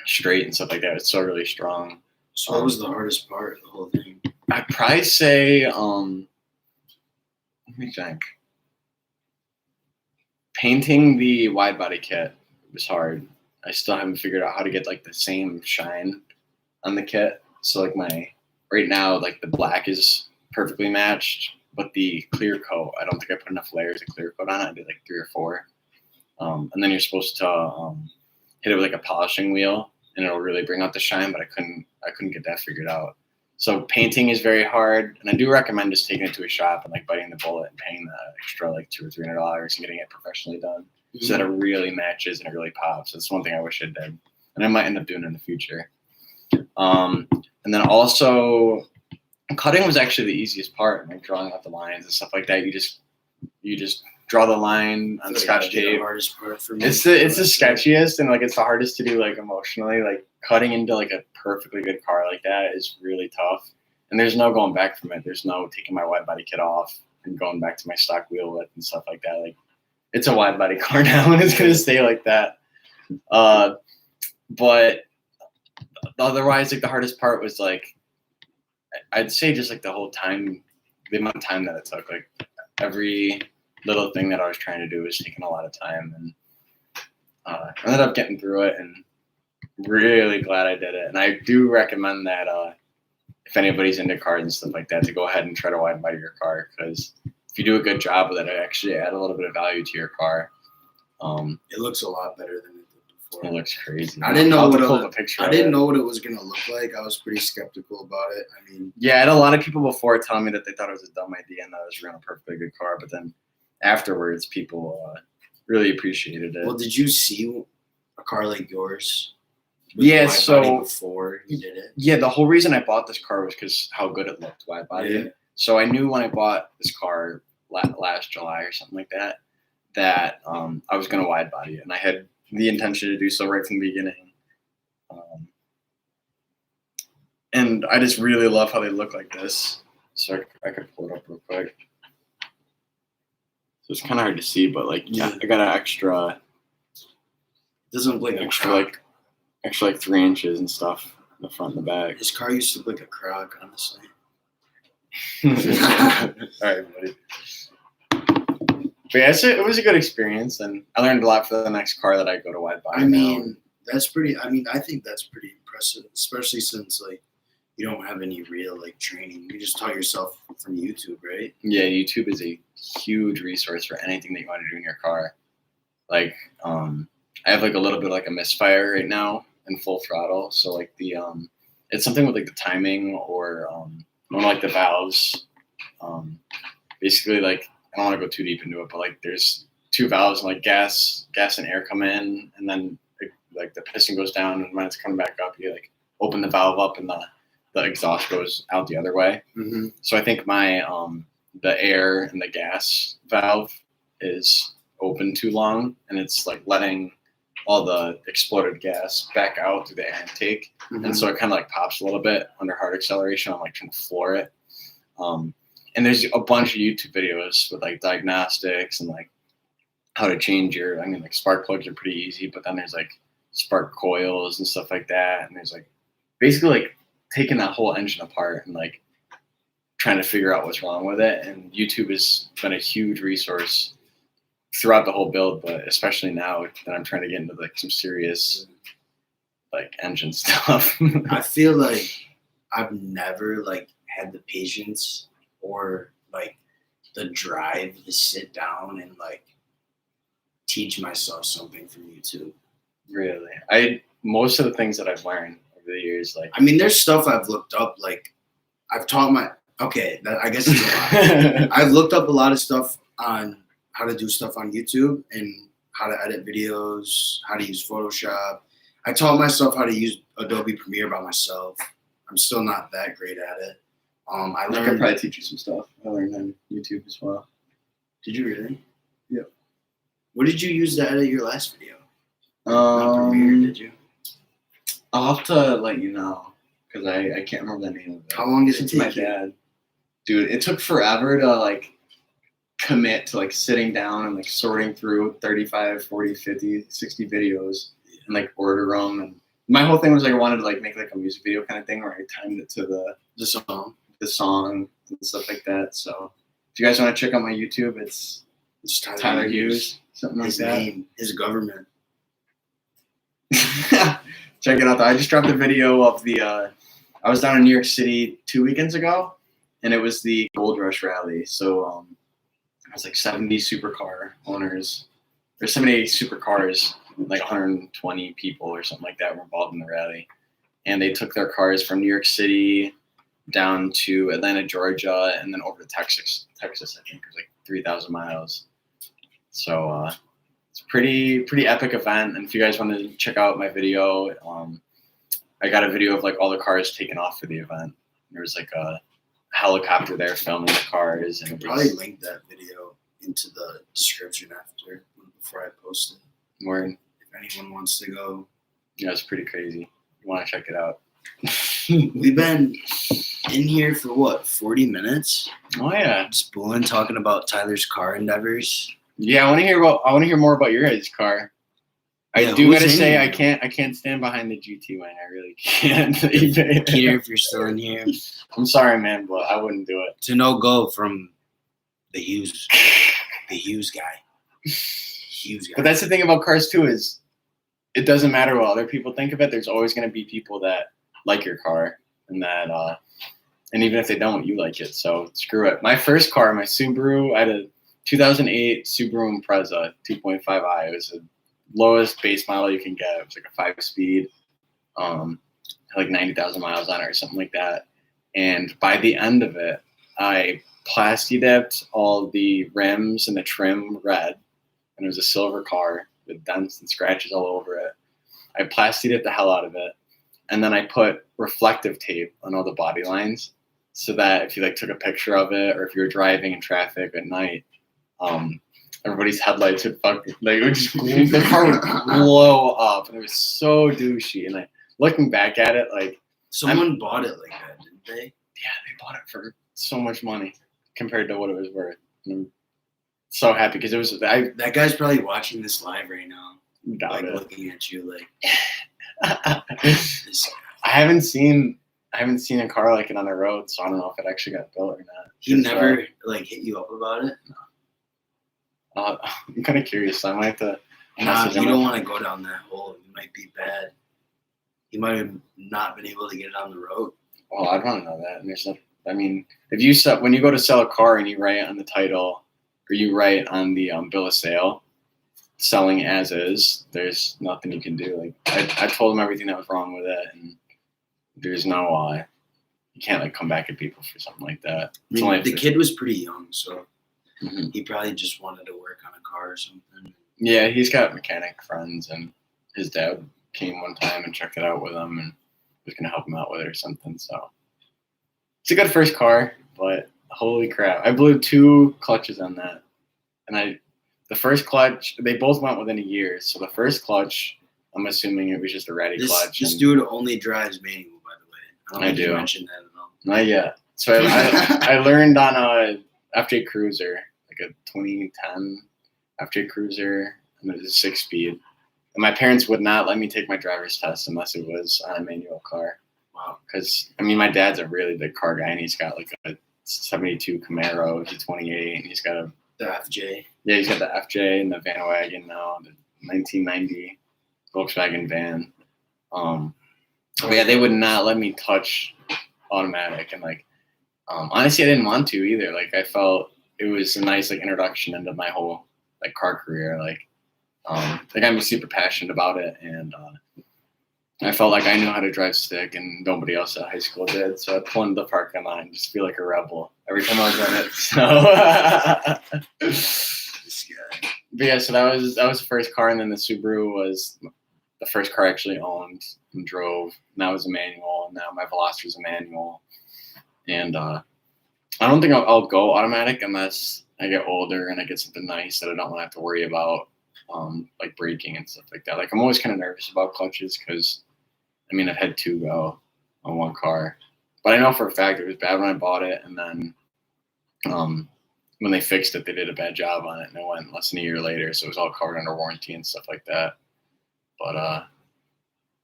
straight and stuff like that. It's so really strong. So what was the hardest part of the whole thing? I'd probably say, let me think. Painting the wide body kit was hard. I still haven't figured out how to get like the same shine on the kit. So like right now, like the black is perfectly matched, but the clear coat, I don't think I put enough layers of clear coat on it. I did like 3 or 4. And then you're supposed to hit it with like a polishing wheel, and it'll really bring out the shine, but I couldn't get that figured out. So painting is very hard, and I do recommend just taking it to a shop and like biting the bullet and paying the extra like $200 or $300 and getting it professionally done, so that it really matches and it really pops. That's one thing I wish I did, and I might end up doing in the future. And then also, cutting was actually the easiest part, like drawing out the lines and stuff like that. You just draw the line on Scotch tape. The hardest part for me. It's the sketchiest, and like it's the hardest to do like emotionally. Like cutting into like a perfectly good car like that is really tough, and there's no going back from it. There's no taking my wide body kit off and going back to my stock wheel width and stuff like that. Like it's a wide body car now, and it's gonna stay like that. But otherwise, like the hardest part was like, I'd say just like the whole time, the amount of time that it took. Like every little thing that I was trying to do was taking a lot of time, and I ended up getting through it, and really glad I did it. And I do recommend that if anybody's into cars and stuff like that, to go ahead and try to wide body your car, because if you do a good job with it, it actually add a little bit of value to your car. It looks a lot better than it did before. It looks crazy. I didn't know what it was gonna look like. I was pretty skeptical about it. I mean, yeah, I had a lot of people before telling me that they thought it was a dumb idea and that I was running a perfectly good car, but then afterwards, people really appreciated it. Well, did you see a car like yours? Yeah, so before you did it. Yeah, the whole reason I bought this car was because how good it looked wide body. Yeah. So I knew when I bought this car last July or something like that, that I was going to wide body it, and I had the intention to do so right from the beginning. And I just really love how they look like this. So I could pull it up real quick. So it's kind of hard to see, but like, yeah, I got an extra. Doesn't look like extra like 3 inches and stuff in the front and the back. His car used to look like a crock, honestly. All right, buddy. But yeah, it was a good experience, and I learned a lot for the next car that I go to wide body. I think that's pretty impressive, especially since like you don't have any real like training. You just taught yourself from YouTube, right? Yeah, YouTube is a huge resource for anything that you want to do in your car. Like, I have like a little bit like a misfire right now in full throttle. So like it's something with like the timing or like the valves. Basically, like I don't want to go too deep into it, but like there's 2 valves, and like gas and air come in, and then like the piston goes down, and when it's coming back up, you like open the valve up, and the exhaust goes out the other way. Mm-hmm. So I think my the air and the gas valve is open too long, and it's like letting all the exploded gas back out through the air intake, and so it kind of like pops a little bit under hard acceleration. I'm like trying to floor it. And there's a bunch of YouTube videos with like diagnostics and like how to change your. I mean, like spark plugs are pretty easy, but then there's like spark coils and stuff like that, and there's like basically like taking that whole engine apart and like trying to figure out what's wrong with it. And YouTube has been a huge resource throughout the whole build, but especially now that I'm trying to get into like some serious like engine stuff. I feel like I've never like had the patience or like the drive to sit down and like teach myself something from YouTube. Really, most of the things that I've learned over the years, like I mean, there's stuff I've looked up. Like I've taught I guess it's a lot. I've looked up a lot of stuff on how to do stuff on YouTube and how to edit videos, how to use Photoshop. I taught myself how to use Adobe Premiere by myself. I'm still not that great at it. I could probably teach you some stuff. I learned on YouTube as well. Did you really? Yeah. What did you use to edit your last video? Not Premiere, did you? I'll have to let you know because I can't remember the name of it. How long did it take? My dad. Dude, it took forever to like commit to like sitting down and like sorting through 35, 40, 50, 60 videos and like order them. And my whole thing was like I wanted to like make like a music video kind of thing where I timed it to the song and stuff like that. So if you guys want to check out my YouTube, it's Tyler Hughes, something like that. His name, his government. Check it out though. I just dropped a video of the I was down in New York City 2 weekends ago, and it was the Gold Rush Rally. So it was like 70 supercar owners. There's 70 supercars, like 120 people or something like that were involved in the rally. And they took their cars from New York City down to Atlanta, Georgia, and then over to Texas, I think it was like 3,000 miles. So it's a pretty epic event. And if you guys want to check out my video, I got a video of like all the cars taken off for the event. There was like a helicopter there filming the cars. And I'll probably link that video into the description before I post it. Word. If anyone wants to go. Yeah, it's pretty crazy. You want to check it out. We've been in here for what, 40 minutes? Oh yeah. Just booing, talking about Tyler's car endeavors. Yeah, I want to hear more about your guys' car. I do gotta say I can't stand behind the GT wing. I really can't. Peter, if you're still in here. I'm sorry, man, but I wouldn't do it. It's a no-go from the Hughes guy. Hughes guy. But that's the thing about cars too, is it doesn't matter what other people think of it. There's always going to be people that like your car, and that and even if they don't, you like it. So screw it. My first car, my Subaru, I had a 2008 Subaru Impreza 2.5i. It was the lowest base model you can get. It was like a 5-speed, had like 90,000 miles on it or something like that. And by the end of it, I plasti dipped all the rims and the trim red, and it was a silver car with dents and scratches all over it. I plasti dipped the hell out of it, and then I put reflective tape on all the body lines so that if you like took a picture of it, or if you were driving in traffic at night, everybody's headlights would the car would blow up, and it was so douchey. And like looking back at it, like someone bought it like that, didn't they? Yeah, they bought it for so much money compared to what it was worth. And I'm so happy because it was that guy's probably watching this live right now, like looking at you like. I haven't seen a car like it on the road, so I don't know if it actually got built or not. He never like hit you up about it? No. I'm kind of curious. So I might have to. You don't want to go down that hole. It might be bad. He might have not been able to get it on the road. Well, I'd want to know that. And there's no, I mean, if you when you go to sell a car and you write on the title, or you write on the bill of sale, selling as is, there's nothing you can do. Like I told him everything that was wrong with it, and there's no you can't like come back at people for something like that. I mean, the kid was pretty young, so he probably just wanted to work on a car or something. Yeah, he's got mechanic friends, and his dad came one time and checked it out with him and was gonna help him out with it or something. So it's a good first car, but holy crap, I blew 2 clutches on that, and the first clutch, they both went within a year. So the first clutch, I'm assuming it was just a ratty clutch. This dude only drives manual, by the way. I don't know if you mentioned that at all. Not yet. So I learned on a FJ Cruiser, like a 2010 FJ Cruiser, and it was a 6-speed. And my parents would not let me take my driver's test unless it was on a manual car. Wow. Because, I mean, my dad's a really big car guy, and he's got like a 72 Camaro, G28, and he's got the FJ. Yeah, he's got the FJ and the Van Wagon now, the 1990 Volkswagen van. But yeah, they would not let me touch automatic, and like, honestly, I didn't want to either. Like, I felt it was a nice like introduction into my whole like car career. Like I'm super passionate about it, and I felt like I knew how to drive stick, and nobody else at high school did. So I pulled into the parking lot and just feel like a rebel every time I was on it. So this guy. But yeah, so that was the first car, and then the Subaru was the first car I actually owned and drove. And that was a manual, and now my Veloster is a manual. And I don't think I'll go automatic unless I get older and I get something nice that I don't want to have to worry about, like braking and stuff like that. Like I'm always kind of nervous about clutches because, I mean, I've had 2 go on one car, but I know for a fact it was bad when I bought it, and then when they fixed it, they did a bad job on it, and it went less than a year later, so it was all covered under warranty and stuff like that. But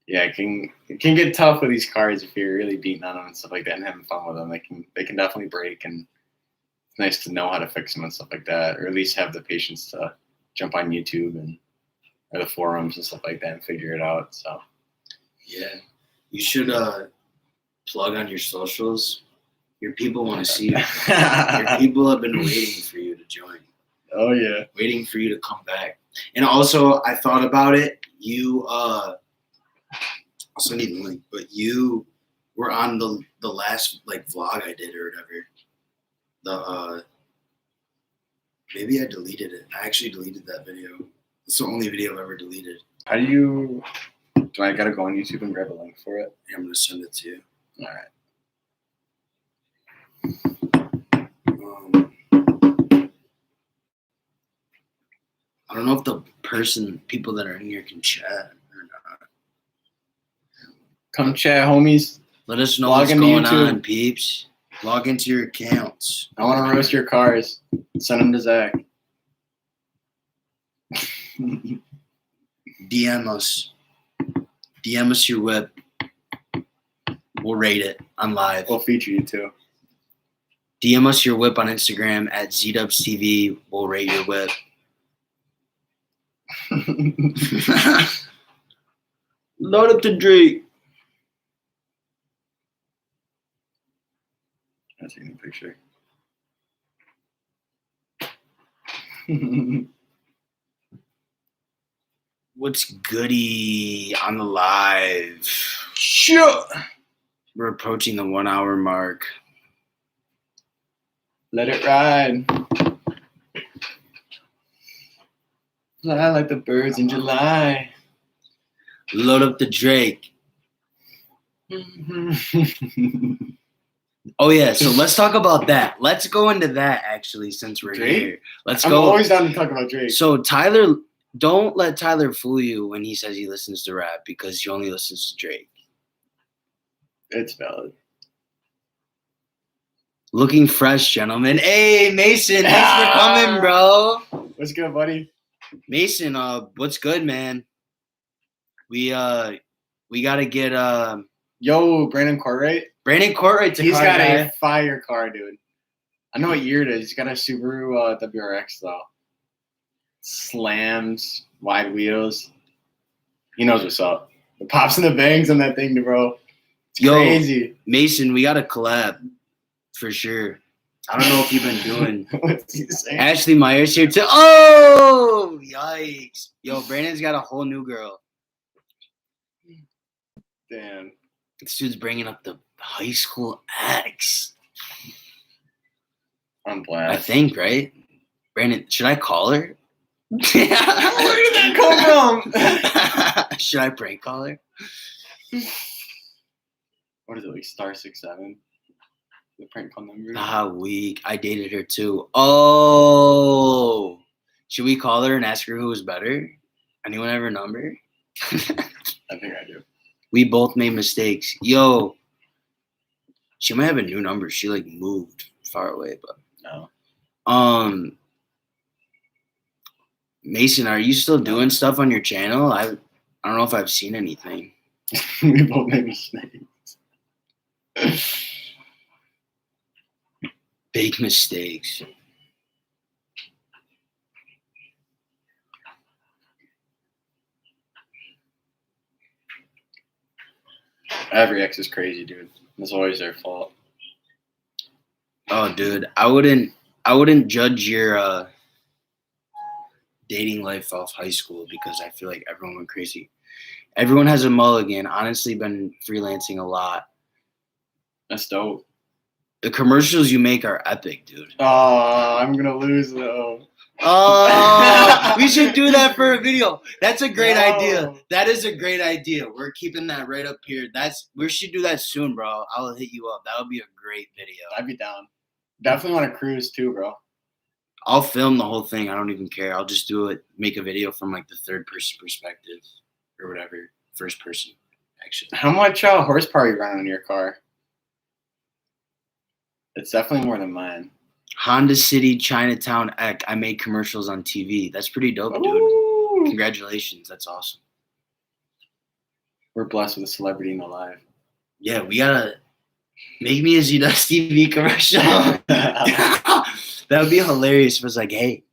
yeah, it can get tough with these cars if you're really beating on them and stuff like that and having fun with them. They can definitely break, and it's nice to know how to fix them and stuff like that, or at least have the patience to jump on YouTube and or the forums and stuff like that and figure it out. So yeah, you should plug on your socials. Your people want to see you. Your people have been waiting for you to join. Oh yeah, waiting for you to come back. And also, I thought about it. You also need the link, but you were on the last like vlog I did or whatever. The maybe I deleted it. I actually deleted that video. It's the only video I've ever deleted. How do I gotta go on YouTube and grab a link for it? Yeah, I'm gonna send it to you. All right. I don't know if the people that are in here can chat or not. Come chat, homies. Let us know what's going on, peeps. Log into your accounts. I want to roast your cars. Send them to Zach. DM us. DM us your whip. We'll rate it on live. We'll feature you too. DM us your whip on Instagram at ZDubsTV. We'll rate your whip. Load up the Drake. I'm taking a picture. What's goody on the live? Sure. We're approaching the 1 hour mark. Let it ride. Fly like the birds in July. Load up the Drake. Oh yeah, so let's talk about that. Let's go into that actually, since we're Drake? here. I'm always down to talk about Drake. So Tyler, don't let Tyler fool you when he says he listens to rap because he only listens to Drake. It's valid. Looking fresh, gentlemen. Hey, Mason, thanks for coming, bro. What's good, buddy? Mason, what's good, man? We gotta get Yo, Brandon Cartwright. Brandon Cartwright. He's got a fire car, dude. I know what year it is. He's got a Subaru WRX though. Slams, wide wheels. He knows what's up. The pops and the bangs on that thing, bro. It's crazy. Mason, we gotta collab for sure. I don't know if you've been doing. What's he saying? Ashley Myers here too. Oh, yikes! Yo, Brandon's got a whole new girl. Damn. This dude's bringing up the high school ex. I'm blast. I think, right? Brandon, should I call her? Where did that come from? Should I prank call her? What is it, like *67? The prank call number? Ah, weak. I dated her too. Oh, Should we call her and ask her who was better? Anyone have her number? I think I do. We both made mistakes. Yo, she might have a new number. She like moved far away, but no. Mason, are you still doing stuff on your channel? I don't know if I've seen anything. We both made mistakes. Big mistakes. Every ex is crazy, dude. It's always their fault. Oh, dude, I wouldn't judge your dating life off high school because I feel like everyone went crazy. Everyone has a mulligan. Honestly, been freelancing a lot. That's dope. The commercials you make are epic, dude. Oh, I'm gonna lose though. Oh, we should do that for a video. That's a great No. idea. That is a great idea. We're keeping that right up here. We should do that soon, bro. I'll hit you up. That'll be a great video. I'd be down. Definitely want to cruise too, bro. I'll film the whole thing. I don't even care. I'll just do it. Make a video from like the third person perspective or whatever. First person, actually. How much horsepower you run on your car? It's definitely more than mine. Honda City Chinatown Eck. I made commercials on TV. That's pretty dope, dude. Ooh. Congratulations. That's awesome. We're blessed with a celebrity in the live. Yeah, we gotta make me a Z-Dust TV commercial. That would be hilarious if it was like, hey,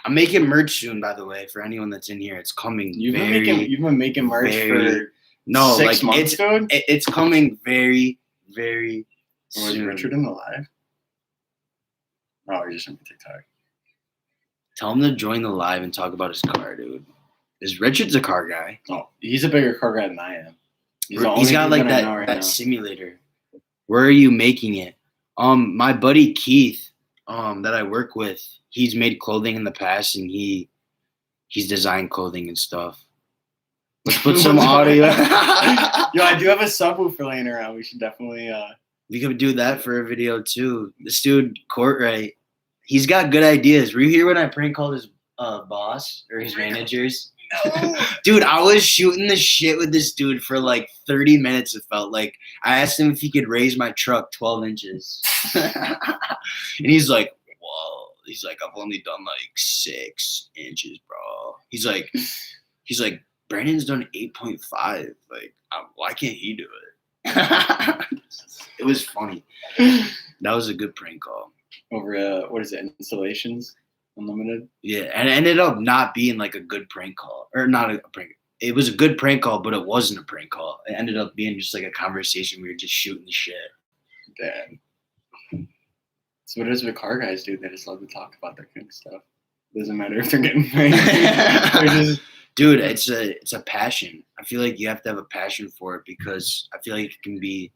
I'm making merch soon, by the way, for anyone that's in here. It's coming. You've been making merch for no, 6 like months, dude? It's coming very, very Was soon. Richard in the live? Oh, you're just on TikTok. Tell him to join the live and talk about his car, dude. Is Richard's a car guy? Oh, he's a bigger car guy than I am. He's got like that simulator. Where are you making it? My buddy Keith, that I work with, he's made clothing in the past and he's designed clothing and stuff. Let's put some audio. Yo, I do have a subwoofer laying around. We should definitely we could do that for a video too. This dude, Courtright, he's got good ideas. Were you here when I prank called his boss or his managers? No. Dude, I was shooting the shit with this dude for like 30 minutes, it felt like. I asked him if he could raise my truck 12 inches. And he's like, whoa. He's like, I've only done like 6 inches, bro. He's like, Brandon's done 8.5. Like, why can't he do it? It was funny. That was a good prank call. Over, what is it, Installations Unlimited? Yeah, and it ended up not being like a good prank call. Or not a prank. It was a good prank call, but it wasn't a prank call. It ended up being just like a conversation. We were just shooting the shit. Damn. So what it is with car guys, dude. They just love to talk about their kink stuff. Doesn't matter if they're getting paid. Dude, it's a passion. I feel like you have to have a passion for it because I feel like it can be.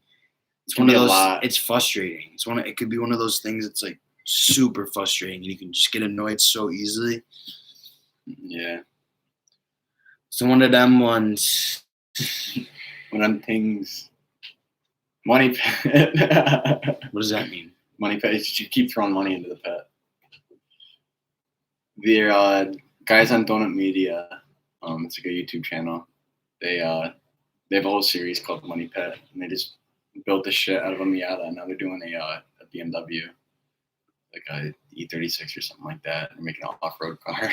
It's one of those. It's frustrating. It could be one of those things that's like super frustrating, and you can just get annoyed so easily. Yeah. So one of them ones. One of them things. Money pit. What does that mean? Money pit. You keep throwing money into the pit. The guys on Donut Media. It's like a YouTube channel. They have a whole series called Money Pit, and they just built the shit out of a Miata. And now they're doing a BMW, like a E36 or something like that. They're making an off-road car.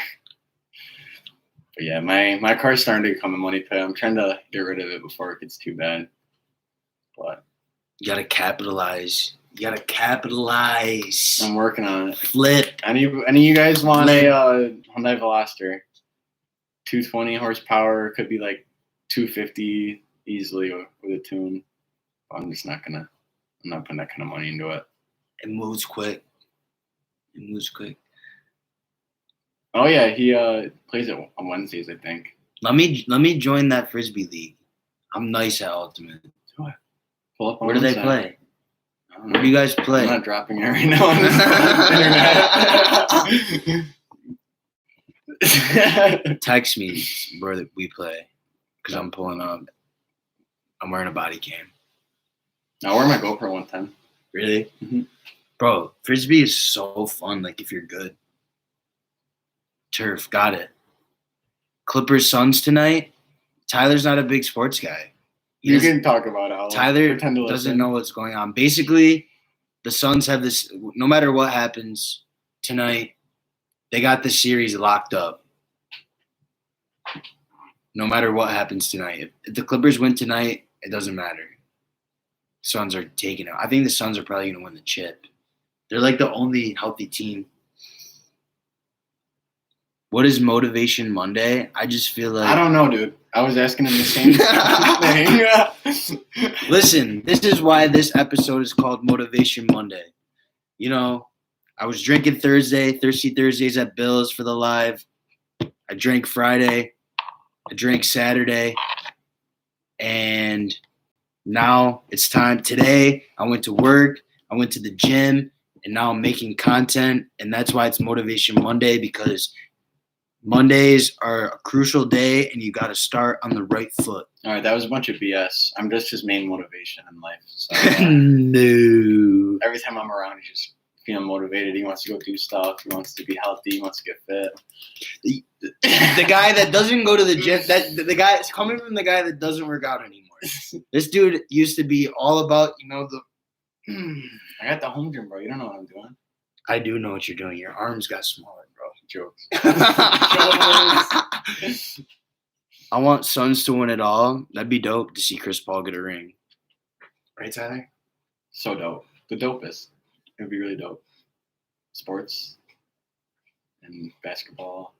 But yeah, my car's starting to become a money pit. I'm trying to get rid of it before it gets too bad. But you gotta capitalize. I'm working on it. Flip. Any of you guys want a Hyundai Veloster? 220 horsepower, could be like 250 easily with a tune. I'm not putting that kind of money into it. It moves quick. Oh yeah, he plays it on Wednesdays, I think. Let me join that Frisbee league. I'm nice at Ultimate. Pull up on Where do they play? Where do you guys play? I'm not dropping it right now on the internet. Text me where we play because I'm pulling up. I'm wearing a body cam. I wear my GoPro one time. Really? Mm-hmm. Bro, Frisbee is so fun. Like if you're good. Turf, got it. Clippers Suns tonight. Tyler's not a big sports guy. You can talk about it. Tyler doesn't know what's going on. Basically, the Suns have this. No matter what happens tonight, they got the series locked up. No matter what happens tonight, if the Clippers win tonight, it doesn't matter. Suns are taking it. I think the Suns are probably going to win the chip. They're like the only healthy team. What is Motivation Monday? I just feel like... I don't know, dude. I was asking him the same thing. Listen, this is why this episode is called Motivation Monday. You know, I was drinking Thursday, Thirsty Thursdays at Bill's for the live. I drank Friday. I drank Saturday. And now it's time. Today, I went to work. I went to the gym. And now I'm making content. And that's why it's Motivation Monday, because Mondays are a crucial day, and you got to start on the right foot. All right, that was a bunch of BS. I'm just his main motivation in life. So, No. Every time I'm around, he's just feeling motivated. He wants to go do stuff. He wants to be healthy. He wants to get fit. The guy that doesn't go to the gym, the guy, it's coming from the guy that doesn't work out anymore. This dude used to be all about, I got the home gym, bro. You don't know what I'm doing. I do know what you're doing. Your arms got smaller, bro. Jokes. I want Suns to win it all. That'd be dope to see Chris Paul get a ring. Right, Tyler? So dope. The dopest. It would be really dope. Sports and basketball.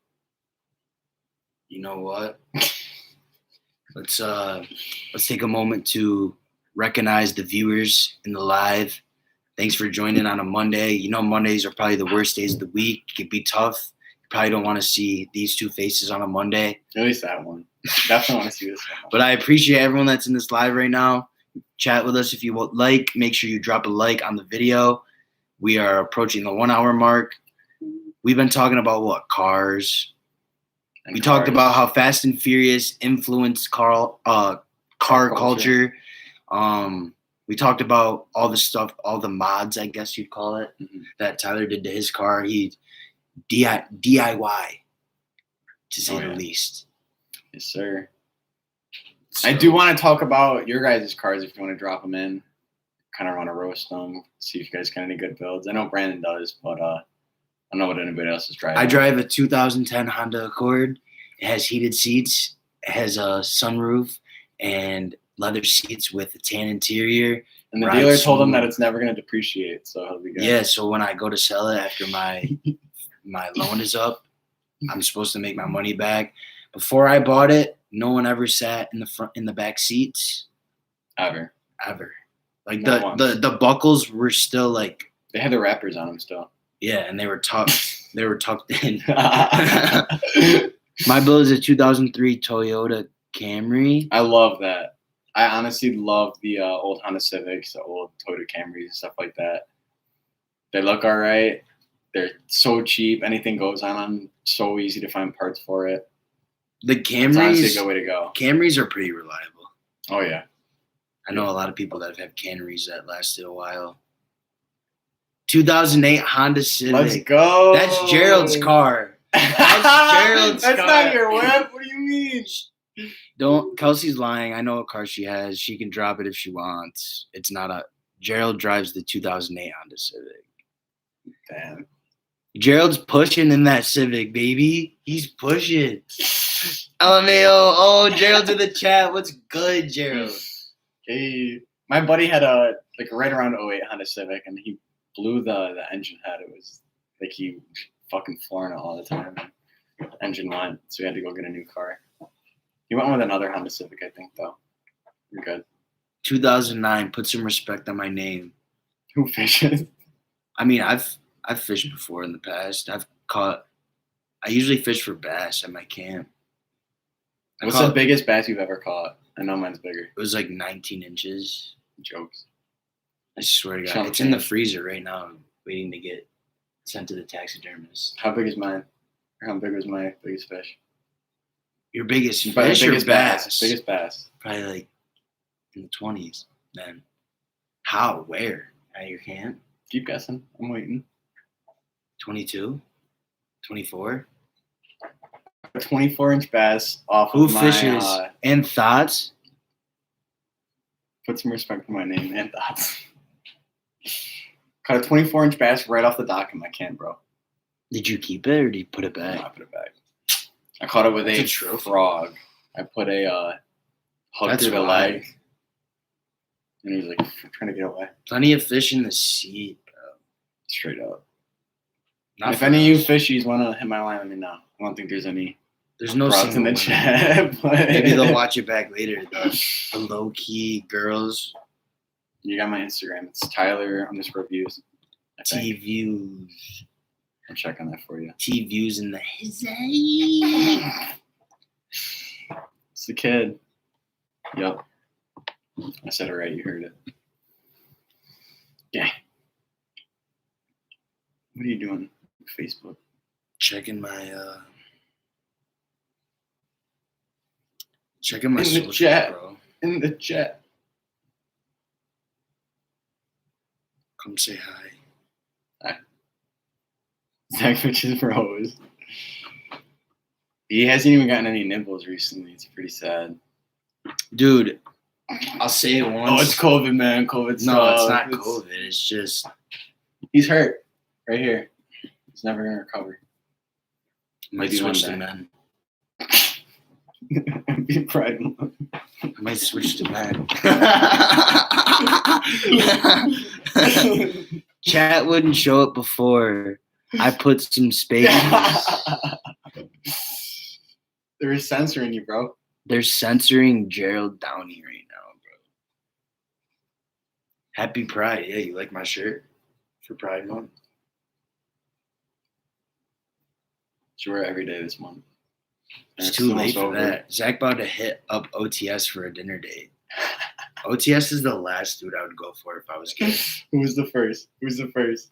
You know what? Let's take a moment to recognize the viewers in the live. Thanks for joining on a Monday. You know, Mondays are probably the worst days of the week. It could be tough. You probably don't want to see these two faces on a Monday. At least that one. Definitely want to see this one. But I appreciate everyone that's in this live right now. Chat with us if you would like. Make sure you drop a like on the video. We are approaching the 1 hour mark. We've been talking about what? Cars. We talked about how Fast and Furious influenced car culture. We talked about all the stuff, all the mods, I guess you'd call it, that Tyler did to his car. He DIY, to say the least. Yes, sir. So, I do want to talk about your guys' cars if you want to drop them in. Kind of want to roast them, see if you guys got any good builds. I know Brandon does, but I don't know what anybody else is driving. I drive a 2010 Honda Accord. It has heated seats. It has a sunroof and leather seats with a tan interior. And the dealer told him that it's never going to depreciate, so he'll be good. Yeah, so when I go to sell it after my loan is up, I'm supposed to make my money back. Before I bought it, no one ever sat in the back seats. Ever. Like the buckles were still like, they had the wrappers on them still. Yeah, and they were tucked in. My bill is a 2003 Toyota Camry. I love that. I honestly love the old Honda Civics, the old Toyota Camrys and stuff like that. They look all right. They're so cheap. Anything goes on them. So easy to find parts for it. The Camrys, it's honestly a good way to go. Camrys are pretty reliable. Oh, yeah. I know a lot of people that have had Camrys that lasted a while. 2008 Honda Civic. Let's go. That's Gerald's car. That's not your whip. What do you mean? Kelsey's lying. I know what car she has. She can drop it if she wants. It's not a. Gerald drives the 2008 Honda Civic. Damn. Gerald's pushing in that Civic, baby. He's pushing. LMAO. Oh, Gerald's in the chat. What's good, Gerald? Hey, my buddy had a right around 08 Honda Civic, and he blew the engine head. It was like he fucking flooring it all the time. Engine went, so we had to go get a new car. He went with another Honda Civic, I think, though. You're good. 2009. Put some respect on my name. Who fishes? I mean, I've fished before in the past. I usually fish for bass at my camp. What's the biggest bass you've ever caught? I know mine's bigger. It was like 19 inches. Jokes. I swear to God. It's in the freezer right now, waiting to get sent to the taxidermist. How big is mine? Or how big was my biggest fish? Your biggest fish or bass? Biggest bass. Probably like in the 20s then. How? Where? At your camp? Keep guessing. I'm waiting. 22? 24? a 24-inch bass off Who of my. fishes? And thoughts? Put some respect on my name and thoughts. Caught a 24-inch bass right off the dock in my camp, bro. Did you keep it or did you put it No, back? I put it back. I caught it with That's a a trophy. frog. I put a hook That's through the wild. leg, and he was like trying to get away. Plenty of fish in the sea, bro. Straight up. Not If for any of you us. fishies want to hit my line, let me know. I don't think there's any There's no brought in single the one. chat. But Maybe they'll watch it back later. The low key girls, You got my Instagram. It's Tyler_views. I T think. views, I'll check on that for you. T views in the hizzy. It's the kid. Yep. I said it right. You heard it. Yeah. What are you doing? Facebook. Checking my In the social, chat. bro. In the chat. Come say hi. Zach Fitch's rose. He hasn't even gotten any nibbles recently. It's pretty sad. Dude, I'll say it once. Oh, it's COVID, man. COVID's No, it's tough. not COVID. It's just He's hurt. Right here. He's never going to recover. might Maybe one switch to day. men. Be Pride Month. I might switch to men. Chat wouldn't show it before. I put some spaces. They were censoring you, bro. They're censoring Gerald Downey right now, bro. Happy Pride. Yeah, you like my shirt for Pride Month? Should wear it every day this month. It's too late for that. Zach about to hit up OTS for a dinner date. OTS is the last dude I would go for if I was gay. Who's the first? Who's the first?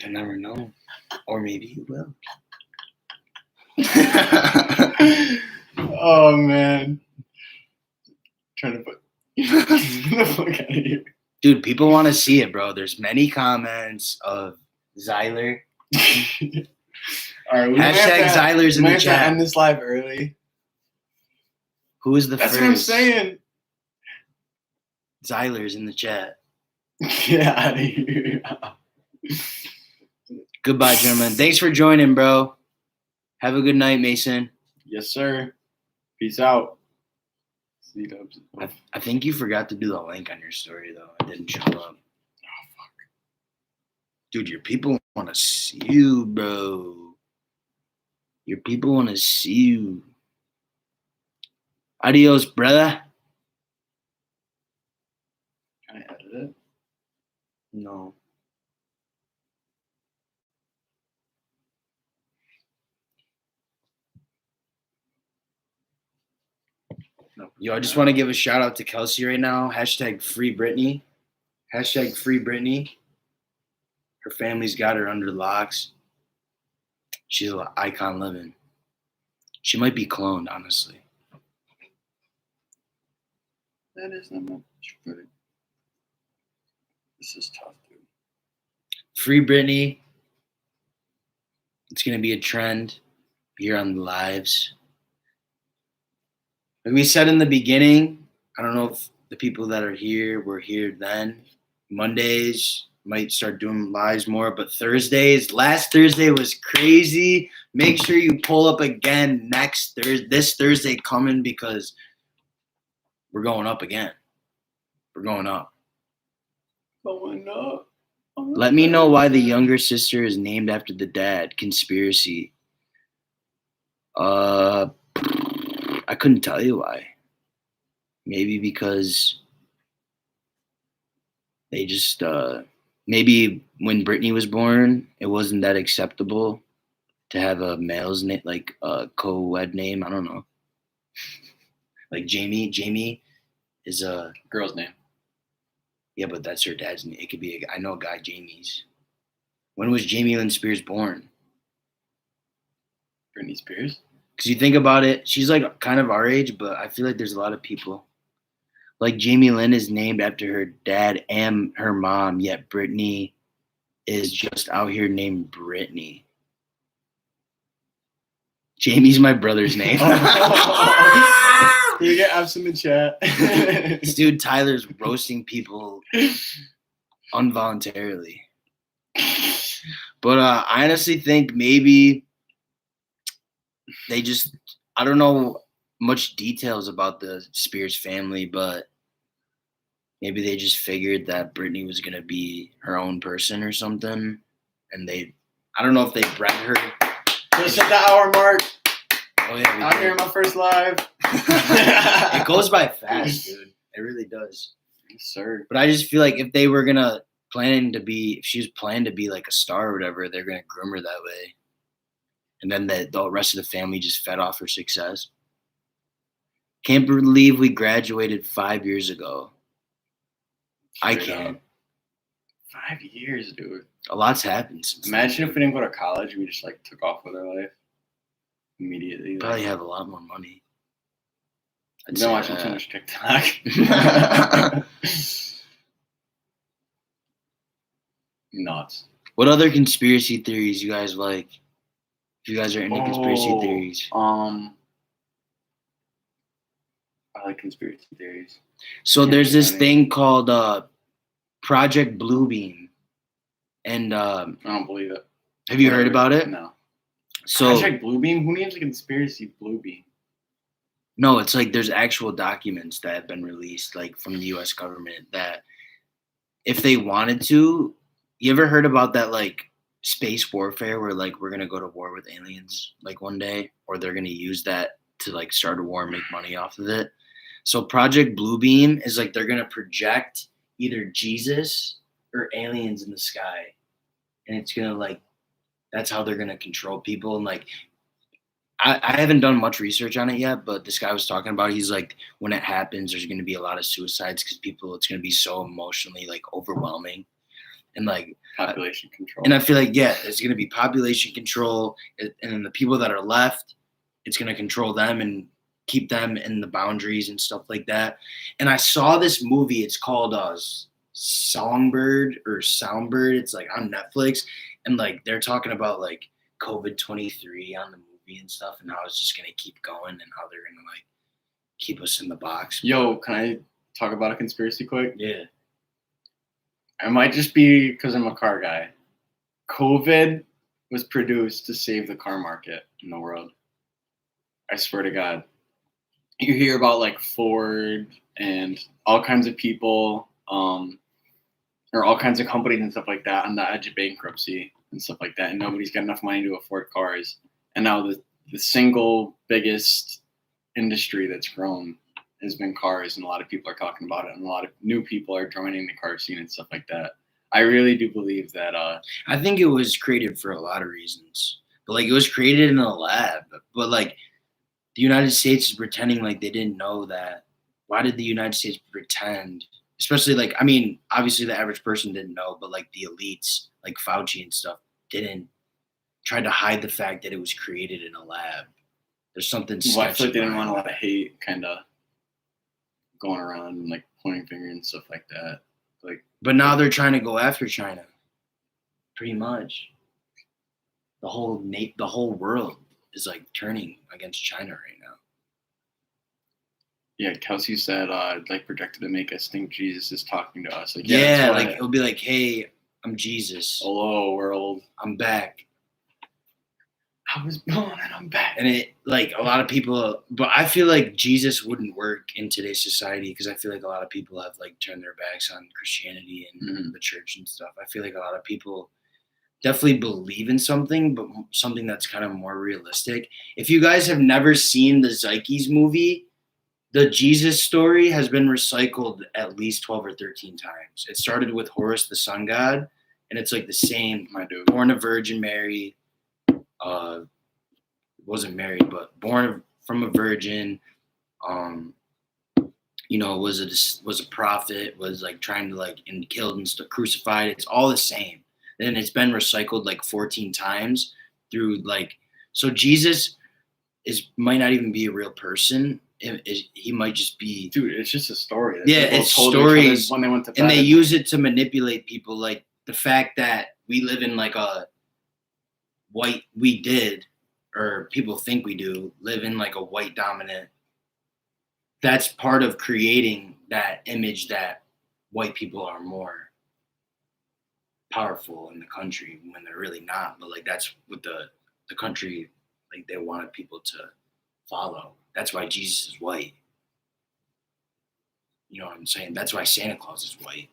I never know. Or maybe he will. Oh, man. Trying to put the fuck out of here. Dude, people want to see it, bro. There's many comments of Zyler. All right, Hashtag Zyler's in the to chat. end this live early. Who is the That's first? what I'm saying. Zyler's in the chat. Get out of here. Goodbye, gentlemen. Thanks for joining, bro. Have a good night, Mason. Yes, sir. Peace out. C-dubs. I think you forgot to do the link on your story, though. It didn't show up. Oh, fuck. Dude, your people want to see you, bro. Your people want to see you. Adios, brother. Can I edit it? No. No. Yo, I just want to give a shout out to Kelsey right now. Hashtag free Britney. Hashtag free Britney. Her family's got her under locks. She's an icon living. She might be cloned, honestly. That is not much footage. This is tough, dude. Free Britney. It's going to be a trend here on the lives. Like we said in the beginning, I don't know if the people that are here were here then. Mondays might start doing lives more, but Thursdays, last Thursday was crazy. Make sure you pull up again this Thursday coming because we're going up again. We're going up. Going up. Let me know why the younger sister is named after the dad. Conspiracy. I couldn't tell you why. Maybe because they just maybe when Brittany was born, it wasn't that acceptable to have a male's name, like a co-ed name. I don't know. Like Jamie. Jamie is a Girl's name. Yeah, but that's her dad's name. It could be. I know a guy, Jamie's. When was Jamie Lynn Spears born? Britney Spears. Because you think about it, she's like kind of our age, but I feel like there's a lot of people. Like Jamie Lynn is named after her dad and her mom, yet Brittany is just out here named Brittany. Jamie's my brother's name. Can you get abs in the chat? This dude Tyler's roasting people involuntarily. But I honestly think maybe they just, I don't know much details about the Spears family, but maybe they just figured that Britney was going to be her own person or something. And I don't know if they bred her. Just at the hour mark. Oh, yeah. I'm here on my first live. It goes by fast, dude. It really does. Yes, sir. But I just feel like if they were going to if she was planning to be like a star or whatever, they're going to groom her that way. And then the rest of the family just fed off her success. Can't believe we graduated 5 years ago. I can't. 5 years, dude. A lot's happened since Imagine if we didn't go to college, we just like took off with our life immediately. Probably have a lot more money. I've been watching too much TikTok. Nuts. What other conspiracy theories you guys like? If you guys are into conspiracy theories. I like conspiracy theories. So there's this thing called Project Bluebeam. And I don't believe it. Have you heard about it? No. So Project Bluebeam? Who names a conspiracy Bluebeam? No, it's like there's actual documents that have been released like from the US government that if they wanted to, you ever heard about that like space warfare where like we're gonna go to war with aliens like one day, or they're gonna use that to like start a war and make money off of it? So Project Bluebeam is like they're gonna project either Jesus or aliens in the sky, and it's gonna like that's how they're gonna control people. And like I haven't done much research on it yet, but this guy was talking about, he's like, when it happens, there's going to be a lot of suicides because it's going to be so emotionally like overwhelming and like population control. And I feel like, yeah, it's going to be population control. And then the people that are left, it's going to control them and keep them in the boundaries and stuff like that. And I saw this movie. It's called Songbird or Soundbird. It's like on Netflix. And like, they're talking about like COVID-23 on the movie and stuff, and how it's just gonna keep going, and how they're gonna like keep us in the box. Yo, can I talk about a conspiracy quick? Yeah. It might just be because I'm a car guy. COVID was produced to save the car market in the world. I swear to God. You hear about like Ford and all kinds of people, or all kinds of companies and stuff like that on the edge of bankruptcy and stuff like that, and nobody's got enough money to afford cars. And now the single biggest industry that's grown has been cars, and a lot of people are talking about it, and a lot of new people are joining the car scene and stuff like that. I really do believe that. I think it was created for a lot of reasons, but like it was created in a lab. But like the United States is pretending like they didn't know that. Why did the United States pretend? Especially like, I mean, obviously the average person didn't know, but like the elites, like Fauci and stuff, tried to hide the fact that it was created in a lab. There's something sketchy. Well, I feel like they didn't want a lot of hate kind of going around and like pointing fingers and stuff like that. Like, but now they're trying to go after China. Pretty much. The whole world is like turning against China right now. Yeah, Kelsey said like projected to make us think Jesus is talking to us. Like, yeah, like it'll be like, hey, I'm Jesus. Hello, world. I'm back. I was born and I'm back. And it like a lot of people, but I feel like Jesus wouldn't work in today's society because I feel like a lot of people have like turned their backs on Christianity and the church and stuff. I feel like a lot of people definitely believe in something, but something that's kind of more realistic. If you guys have never seen the Zeitgeist movie, the Jesus story has been recycled at least 12 or 13 times. It started with Horus, the sun god, and it's like the same. My dude. Born of Virgin Mary. Wasn't married, but born from a virgin. Was a prophet. Was like trying to like and killed and crucified. It's all the same. Then it's been recycled like 14 times through like. So Jesus might not even be a real person. He might just be. Dude, it's just a story. Yeah, it's stories when they went to bed. And they use it to manipulate people. Like the fact that we live in like a we did or people think we do, live in like a white dominant. That's part of creating that image that white people are more powerful in the country when they're really not. But like that's what the country, like they wanted people to follow. That's why Jesus is white. You know what I'm saying? That's why Santa Claus is white.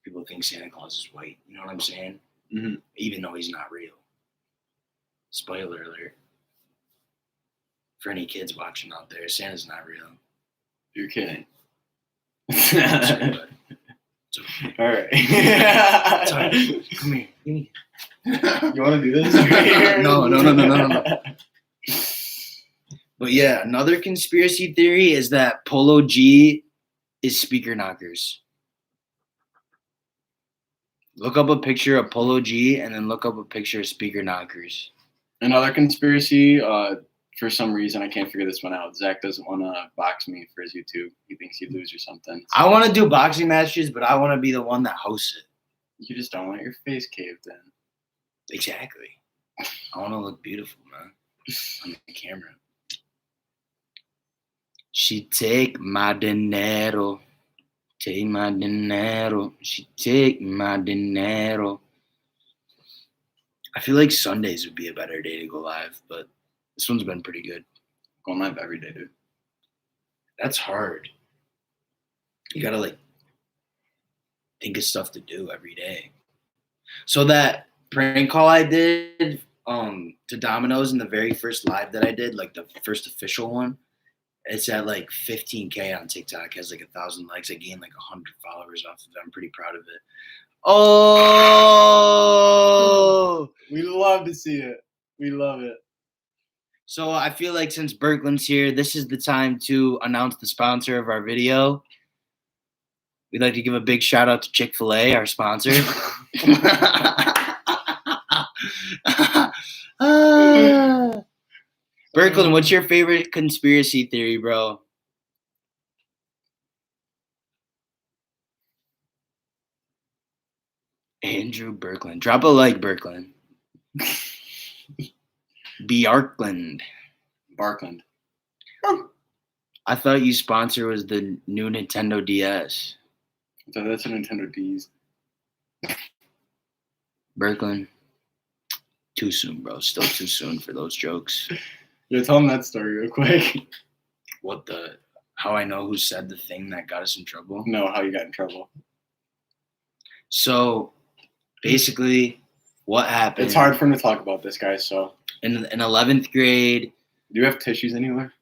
People think Santa Claus is white. You know what I'm saying? Mm-hmm. Even though he's not real. Spoiler alert. For any kids watching out there, Santa's not real. You're kidding. Sorry, bud. It's okay. All right. It's all right. Come here. Give me. You want to do this? No. But yeah, another conspiracy theory is that Polo G is speaker knockers. Look up a picture of Polo G and then look up a picture of speaker knockers. Another conspiracy, for some reason, I can't figure this one out. Zach doesn't want to box me for his YouTube. He thinks he'd lose or something. So I want to do boxing matches, but I want to be the one that hosts it. you just don't want your face caved in. Exactly. I want to look beautiful, man, on the camera. She take my dinero. Take my dinero. She take my dinero. I feel like Sundays would be a better day to go live, but this one's been pretty good. Going live every day, dude. That's hard. You gotta like think of stuff to do every day. So that prank call I did to Domino's in the very first live that I did, like the first official one, it's at like 15K on TikTok, has like 1,000 likes. I gained like 100 followers off of it. I'm pretty proud of it. Oh, We love to see it. We love it. so I feel like since Berkland's here, this is the time to announce the sponsor of our video. We'd like to give a big shout out to Chick-fil-A, our sponsor. Berkland, what's your favorite conspiracy theory, bro? Andrew Berkland. Drop a like, Berkland. Bjarkland. Barkland. I thought you sponsor was the new Nintendo DS. So that's a Nintendo D's. Berkland. Too soon, bro. Still too soon for those jokes. Yeah, tell him that story real quick. What the? How I know who said the thing that got us in trouble? No, how you got in trouble. So, basically, what happened? It's hard for him to talk about this, guys, so. In 11th grade, Do you have tissues anywhere?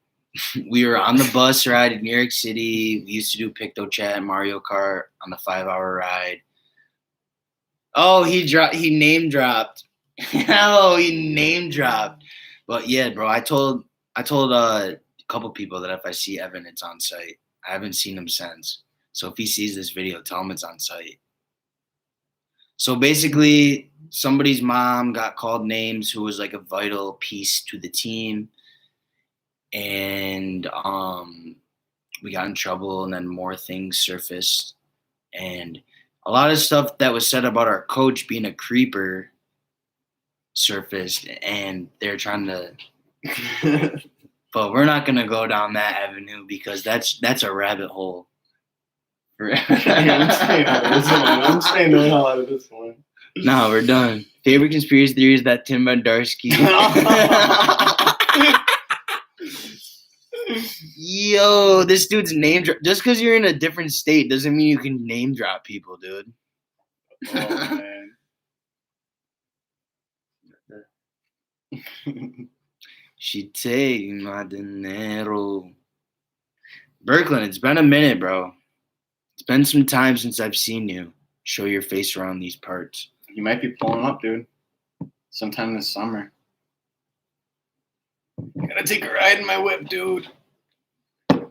we were on the bus ride in New York City. We used to do Picto Chat and Mario Kart on the 5-hour ride. Oh, he name dropped. Oh, he name dropped. But yeah, bro, I told a couple people that if I see Evan, it's on site. I haven't seen him since. So if he sees this video, tell him it's on site. So basically, somebody's mom got called names who was like a vital piece to the team. And we got in trouble, and then more things surfaced. And a lot of stuff that was said about our coach being a creeper surfaced, and they're trying to but we're not gonna go down that avenue because that's a rabbit hole. I'm staying the hell out of this one. No, we're done. Favorite conspiracy theory is that Tim Bendarski. Yo, this dude's name drop. Just because you're in a different state doesn't mean you can name drop people, dude. Oh, man. She take my dinero. Berkland, it's been a minute, bro. It's been some time since I've seen you. Show your face around these parts. You might be pulling up, dude. Sometime this summer. I gotta take a ride in my whip, dude.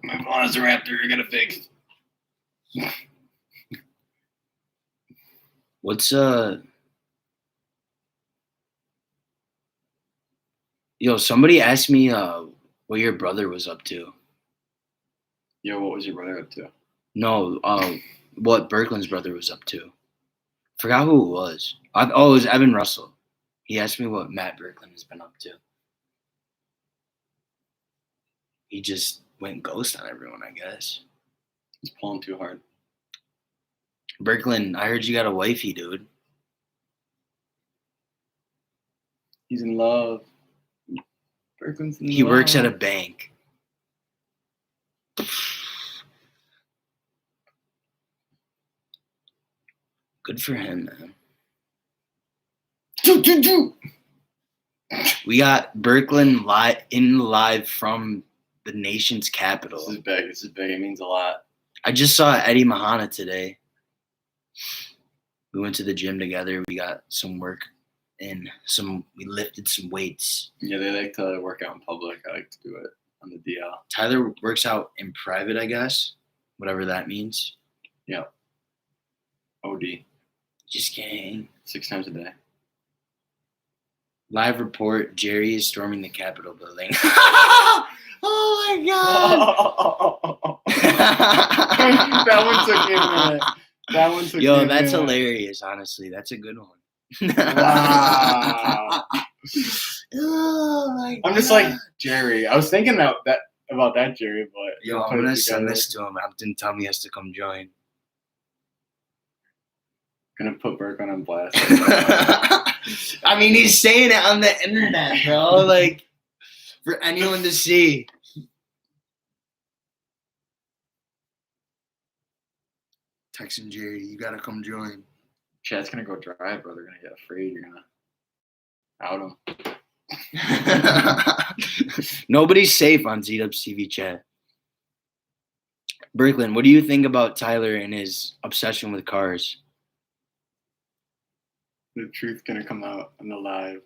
My Velociraptor, I gotta fix. What's Yo, somebody asked me what your brother was up to. Yo, what was your brother up to? No, what Berkland's brother was up to. Forgot who it was. It was Evan Russell. He asked me what Matt Berkland has been up to. He just went ghost on everyone, I guess. He's pulling too hard. Berklin, I heard you got a wifey, dude. He's in love. Berklin's in He love. works at a bank. Good for him, man. We got Berklin live from the nation's capital. This is big. This is big. It means a lot. I just saw Eddie Mahana today. We went to the gym together. We got some work in. We lifted some weights. Yeah, they like to work out in public. I like to do it on the DL. Tyler works out in private, I guess. Whatever that means. Yeah. OD. Just kidding. 6 times a day. Live report, Jerry is storming the Capitol building. Oh my god! That one took me a minute. That one took Yo, that's hilarious, honestly. That's a good one. Wow. Oh my god. I'm just like, Jerry. I was thinking about that, Jerry, but yo, I'm gonna send this to him. Didn't tell me he has to come join. Gonna put Burke on blast. I mean, he's saying it on the internet, bro. Like, for anyone to see. Texting Jerry, you gotta come join. Chad's gonna go drive, bro. They're gonna get afraid. You're gonna out him. Nobody's safe on Z-Dubs TV chat. Berklin, what do you think about Tyler and his obsession with cars? The truth's gonna come out in the live.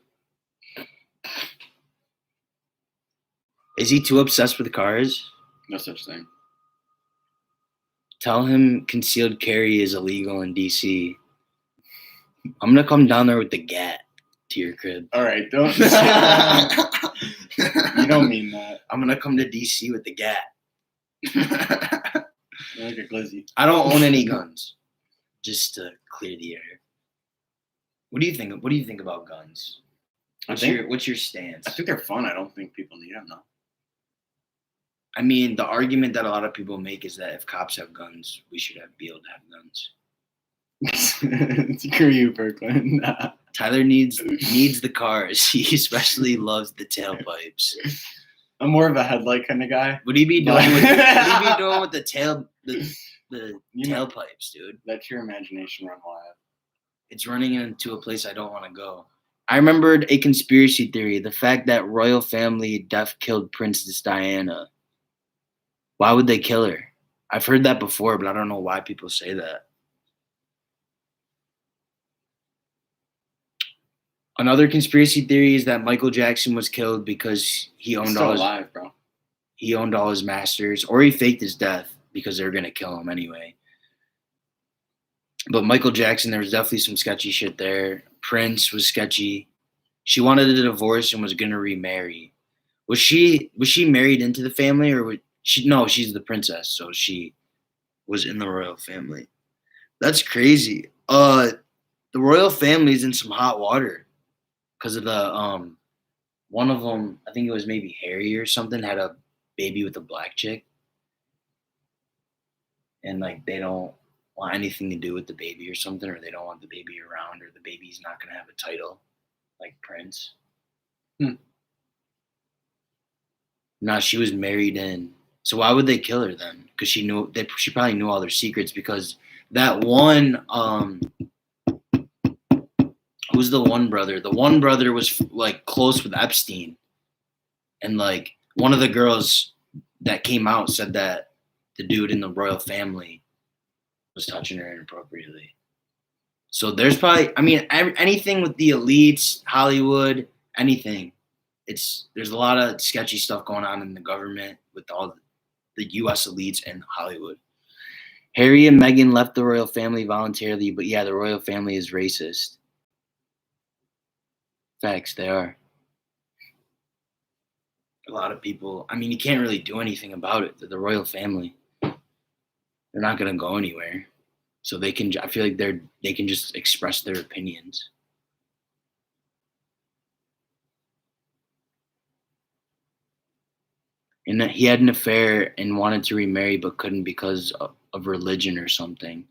Is he too obsessed with cars? No such thing. Tell him concealed carry is illegal in DC. I'm gonna come down there with the gat to your crib. All right, don't say that. You don't mean that. I'm gonna come to DC with the gat. You're like a glizzy. I don't own any guns. Just to clear the air. What do you think? What do you think about guns? What's your stance? I think they're fun. I don't think people need them though. I mean, the argument that a lot of people make is that if cops have guns, we should be able to have guns. Screw you, Berklin. Nah. Tyler needs the cars. He especially loves the tailpipes. I'm more of a headlight kind of guy. What do you be doing with the tailpipes, dude? Let your imagination run wild. It's running into a place I don't want to go. I remembered a conspiracy theory, the fact that royal family death killed Princess Diana. Why would they kill her? I've heard that before, but I don't know why people say that. Another conspiracy theory is that Michael Jackson was killed because he owned alive, bro. He owned all his masters, or he faked his death because they were gonna kill him anyway. But Michael Jackson, there was definitely some sketchy shit there. Prince was sketchy. She wanted a divorce and was gonna remarry. Was she married into the family, or no? She's the princess, so she was in the royal family. That's crazy. The royal family's in some hot water because of the one of them. I think it was maybe Harry or something had a baby with a black chick, and like they don't want anything to do with the baby or something, or they don't want the baby around, or the baby's not going to have a title like Prince. Nah, she was married in. So why would they kill her then? Because she probably knew all their secrets, because that one, who's the one brother? The one brother was like close with Epstein. And like one of the girls that came out said that the dude in the royal family was touching her inappropriately. So there's probably, I mean, anything with the elites, Hollywood, anything. There's a lot of sketchy stuff going on in the government with all the U.S. elites and Hollywood. Harry and Meghan left the royal family voluntarily, but yeah, the royal family is racist. Facts, they are. A lot of people, I mean, you can't really do anything about it. They're the royal family. They're not going to go anywhere. So I feel like they can just express their opinions. And that he had an affair and wanted to remarry but couldn't because of religion or something.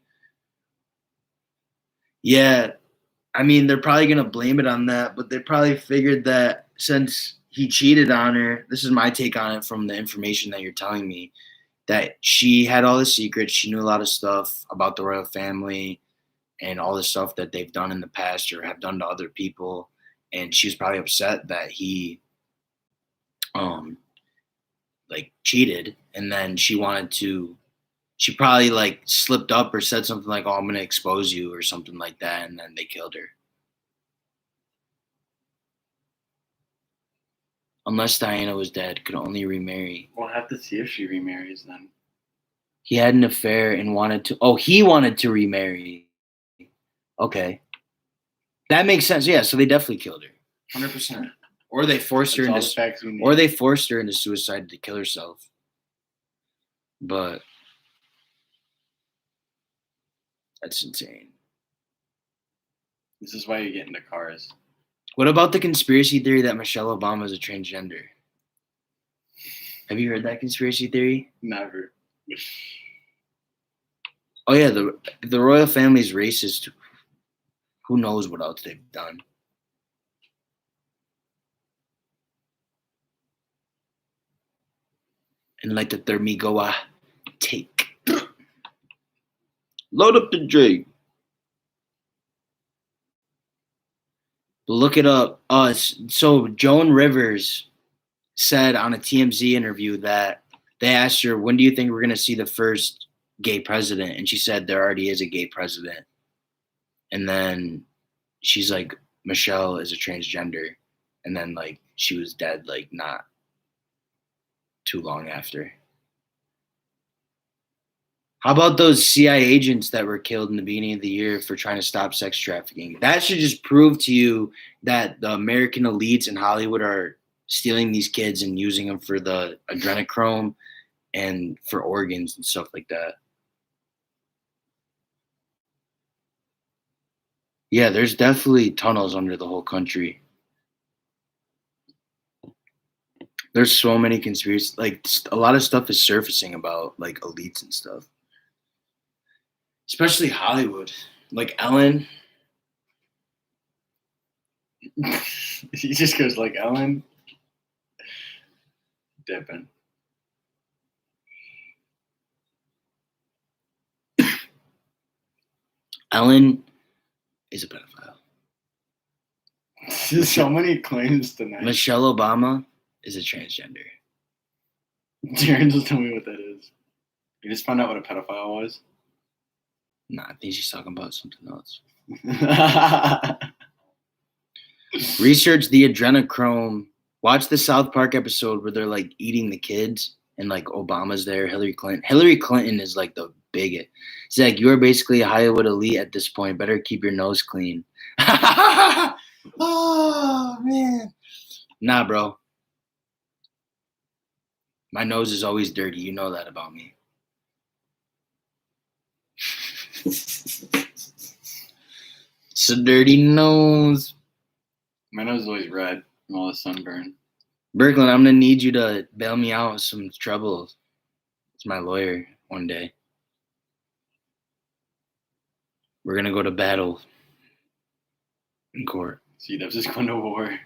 Yeah, I mean, they're probably going to blame it on that, but they probably figured that since he cheated on her, this is my take on it from the information that you're telling me, that she had all the secrets. She knew a lot of stuff about the royal family and all the stuff that they've done in the past or have done to other people. And she was probably upset that he, like, cheated. And then she probably like slipped up or said something like, "Oh, I'm going to expose you," or something like that. And then they killed her. Unless Diana was dead, could only remarry. We'll have to see if she remarries then. He had an affair and wanted to. Oh, he wanted to remarry. Okay, that makes sense. Yeah, so they definitely killed her, 100%. Or they forced her That's all the into. facts we need. Or they forced her into suicide to kill herself. But that's insane. This is why you get into cars. What about the conspiracy theory that Michelle Obama is a transgender? Have you heard that conspiracy theory? Never. Oh yeah, the royal family's racist. Who knows what else they've done? And let the Thermigoa take. Load up the Drake. Look it up. So Joan Rivers said on a TMZ interview that they asked her, "When do you think we're going to see the first gay president?" And she said there already is a gay president. And then she's like, Michelle is a transgender. And then like she was dead like not too long after. How about those CIA agents that were killed in the beginning of the year for trying to stop sex trafficking? That should just prove to you that the American elites in Hollywood are stealing these kids and using them for the adrenochrome and for organs and stuff like that. Yeah, there's definitely tunnels under the whole country. There's so many conspiracies. Like a lot of stuff is surfacing about like elites and stuff. Especially Hollywood. Like Ellen. He just goes like Ellen. Dipping. Ellen is a pedophile. So many claims tonight. Michelle Obama is a transgender. Jaron, just tell me what that is. You just found out what a pedophile was? Nah, I think she's talking about something else. Research the adrenochrome. Watch the South Park episode where they're like eating the kids and like Obama's there, Hillary Clinton. Hillary Clinton is like the bigot. It's like, you are basically a Hollywood elite at this point. Better keep your nose clean. Oh, man. Nah, bro. My nose is always dirty. You know that about me. It's a dirty nose. My nose is always red from all the sunburn. Berglund, I'm going to need you to bail me out of some trouble. It's my lawyer one day. We're going to go to battle in court. C-Dubs is going to war.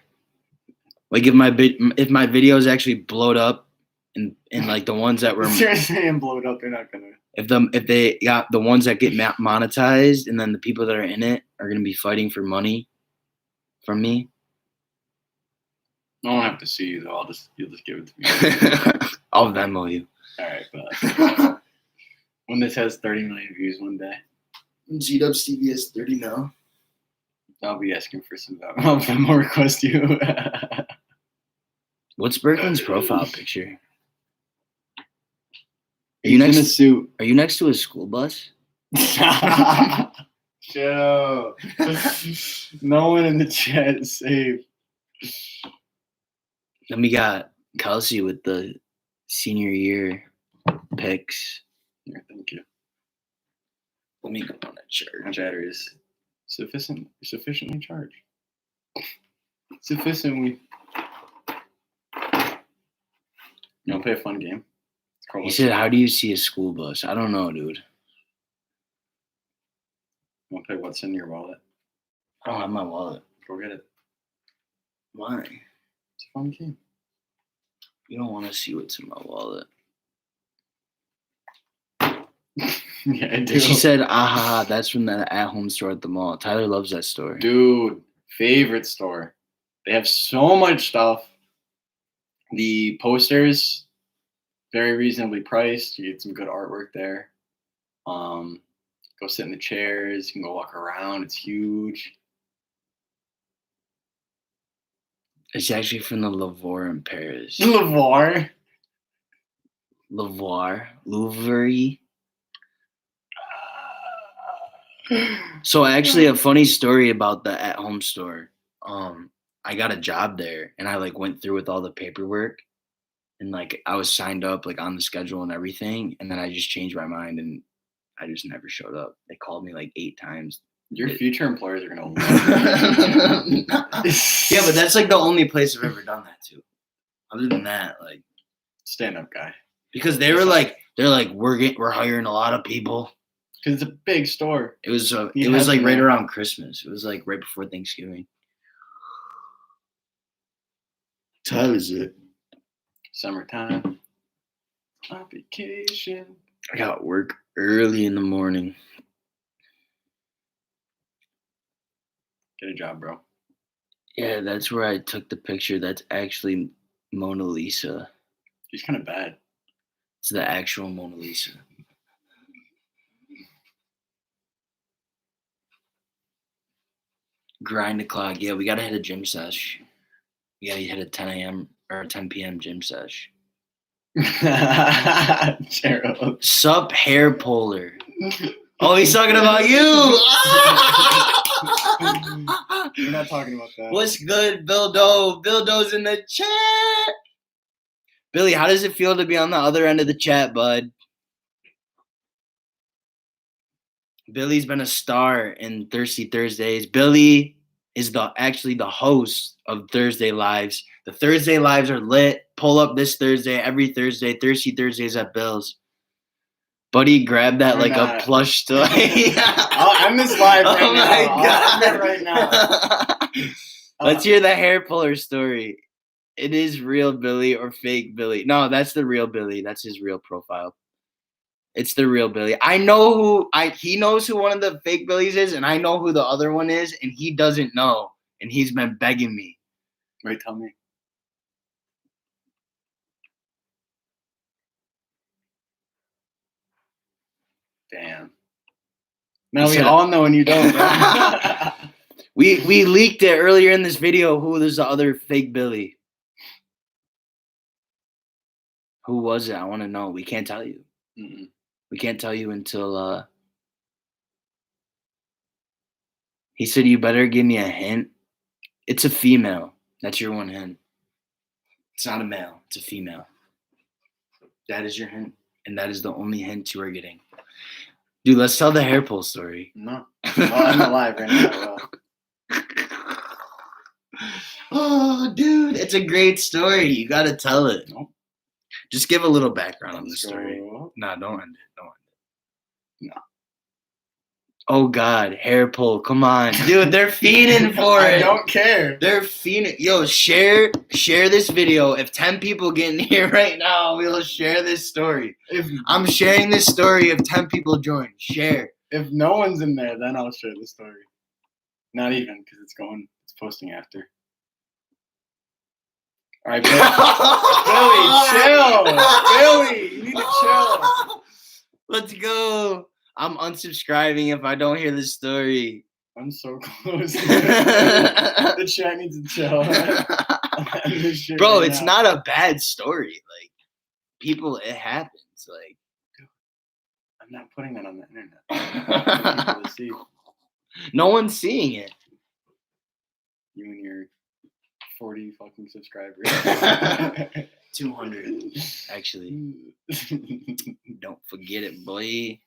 Like if my videos actually blowed up and like the ones that were Seriously, and blow it up, they're not gonna. If they got the ones that get monetized and then the people that are in it are going to be fighting for money from me. I won't have to see you though. You'll just give it to me. I'll Venmo you. All right, but when this has 30 million views one day, G-Dubs TV has 30 now. I'll be asking for some Venmo request you. What's Berglund's profile picture? Are He's you next in a suit. Are you next to a school bus? Chill. No one in the chat is safe. Then we got Kelsey with the senior year pics. Here, thank you. Let me go on that chart. My battery is sufficiently charged. Sufficiently. You want to play a fun game? It's called He What's said, in Your- "How do you see a school bus?" I don't know, dude. You want to play What's in Your Wallet? I don't have my wallet. Go get it. Why? It's a fun game. You don't want to see what's in my wallet. Yeah, I do. She said, "Ah, that's from the at-home store at the mall." Tyler loves that store. Dude, favorite store. They have so much stuff. The posters, very reasonably priced. You get some good artwork there. Go sit in the chairs. You can go walk around. It's huge. It's actually from the Louvre in Paris. Louvre. Louvre. So actually, a funny story about the at-home store. I got a job there, and I like went through with all the paperwork, and like I was signed up like on the schedule and everything, and then I just changed my mind, and I just never showed up. They called me like 8 times. Your future employers are gonna love you. Yeah, but that's like the only place I've ever done that to. Other than that, like Stand-up guy. because they're like we're hiring a lot of people. Because it's a big store. It was He it was has like them right there. around Christmas. It was like right before Thanksgiving. What time is it? Summertime. On vacation. I got work early in the morning. Get a job, bro. Yeah, that's where I took the picture. That's actually Mona Lisa. She's kind of bad. It's the actual Mona Lisa. Grind the clock. Yeah, we gotta hit a gym sesh. We gotta hit a 10 a.m. or 10 p.m. gym sesh. Gerald. Sup, hair puller. Oh, he's talking about you. We're not talking about that. What's good, Bill Doe? Bill Doe's in the chat. Billy, how does it feel to be on the other end of the chat, bud? Billy's been a star in Thirsty Thursdays. Billy is actually the host of Thursday Lives. The Thursday Lives are lit. Pull up this Thursday, every Thursday. Thirsty Thursdays at Bill's. Buddy grabbed that We're like not. a plush toy. I'll end this live right Oh now. my I'll end it God. right now. Let's hear the hair puller story. It is real Billy or fake Billy. No, that's the real Billy. That's his real profile. It's the real Billy. I know he knows who one of the fake Billies is, and I know who the other one is, and he doesn't know. And he's been begging me. Wait, tell me. Damn. Now You we said- all know and you don't, bro. We leaked it earlier in this video who is the other fake Billy. Who was it? I want to know. We can't tell you. Mm-mm. We can't tell you until he said you better give me a hint. It's a female. That's your one hint. It's not a male. It's a female. That is your hint, and that is the only hint you are getting. Dude, let's tell the hair pull story. No. I'm alive right now. Oh, dude, it's a great story. You gotta tell it. Nope. Just give a little background on the Let's story. go. No, don't end it. Don't end it. No. Oh God, hair pull. Come on, dude. They're fiending for I it. don't care. They're fiending. Yo, share this video. If 10 people get in here right now, we'll share this story. I'm sharing this story if 10 people join. Share. If no one's in there, then I'll share the story. Not even, because it's posting after. All right, Billy, chill. Billy, you need to chill. Let's go. I'm unsubscribing if I don't hear this story. I'm so close. The chat needs to chill. Bro, it's not a bad story. Like, people, it happens. Like, I'm not putting that on the internet. I want people to see no one's seeing it. you and your 40 fucking subscribers. 200, actually. Don't forget it, boy.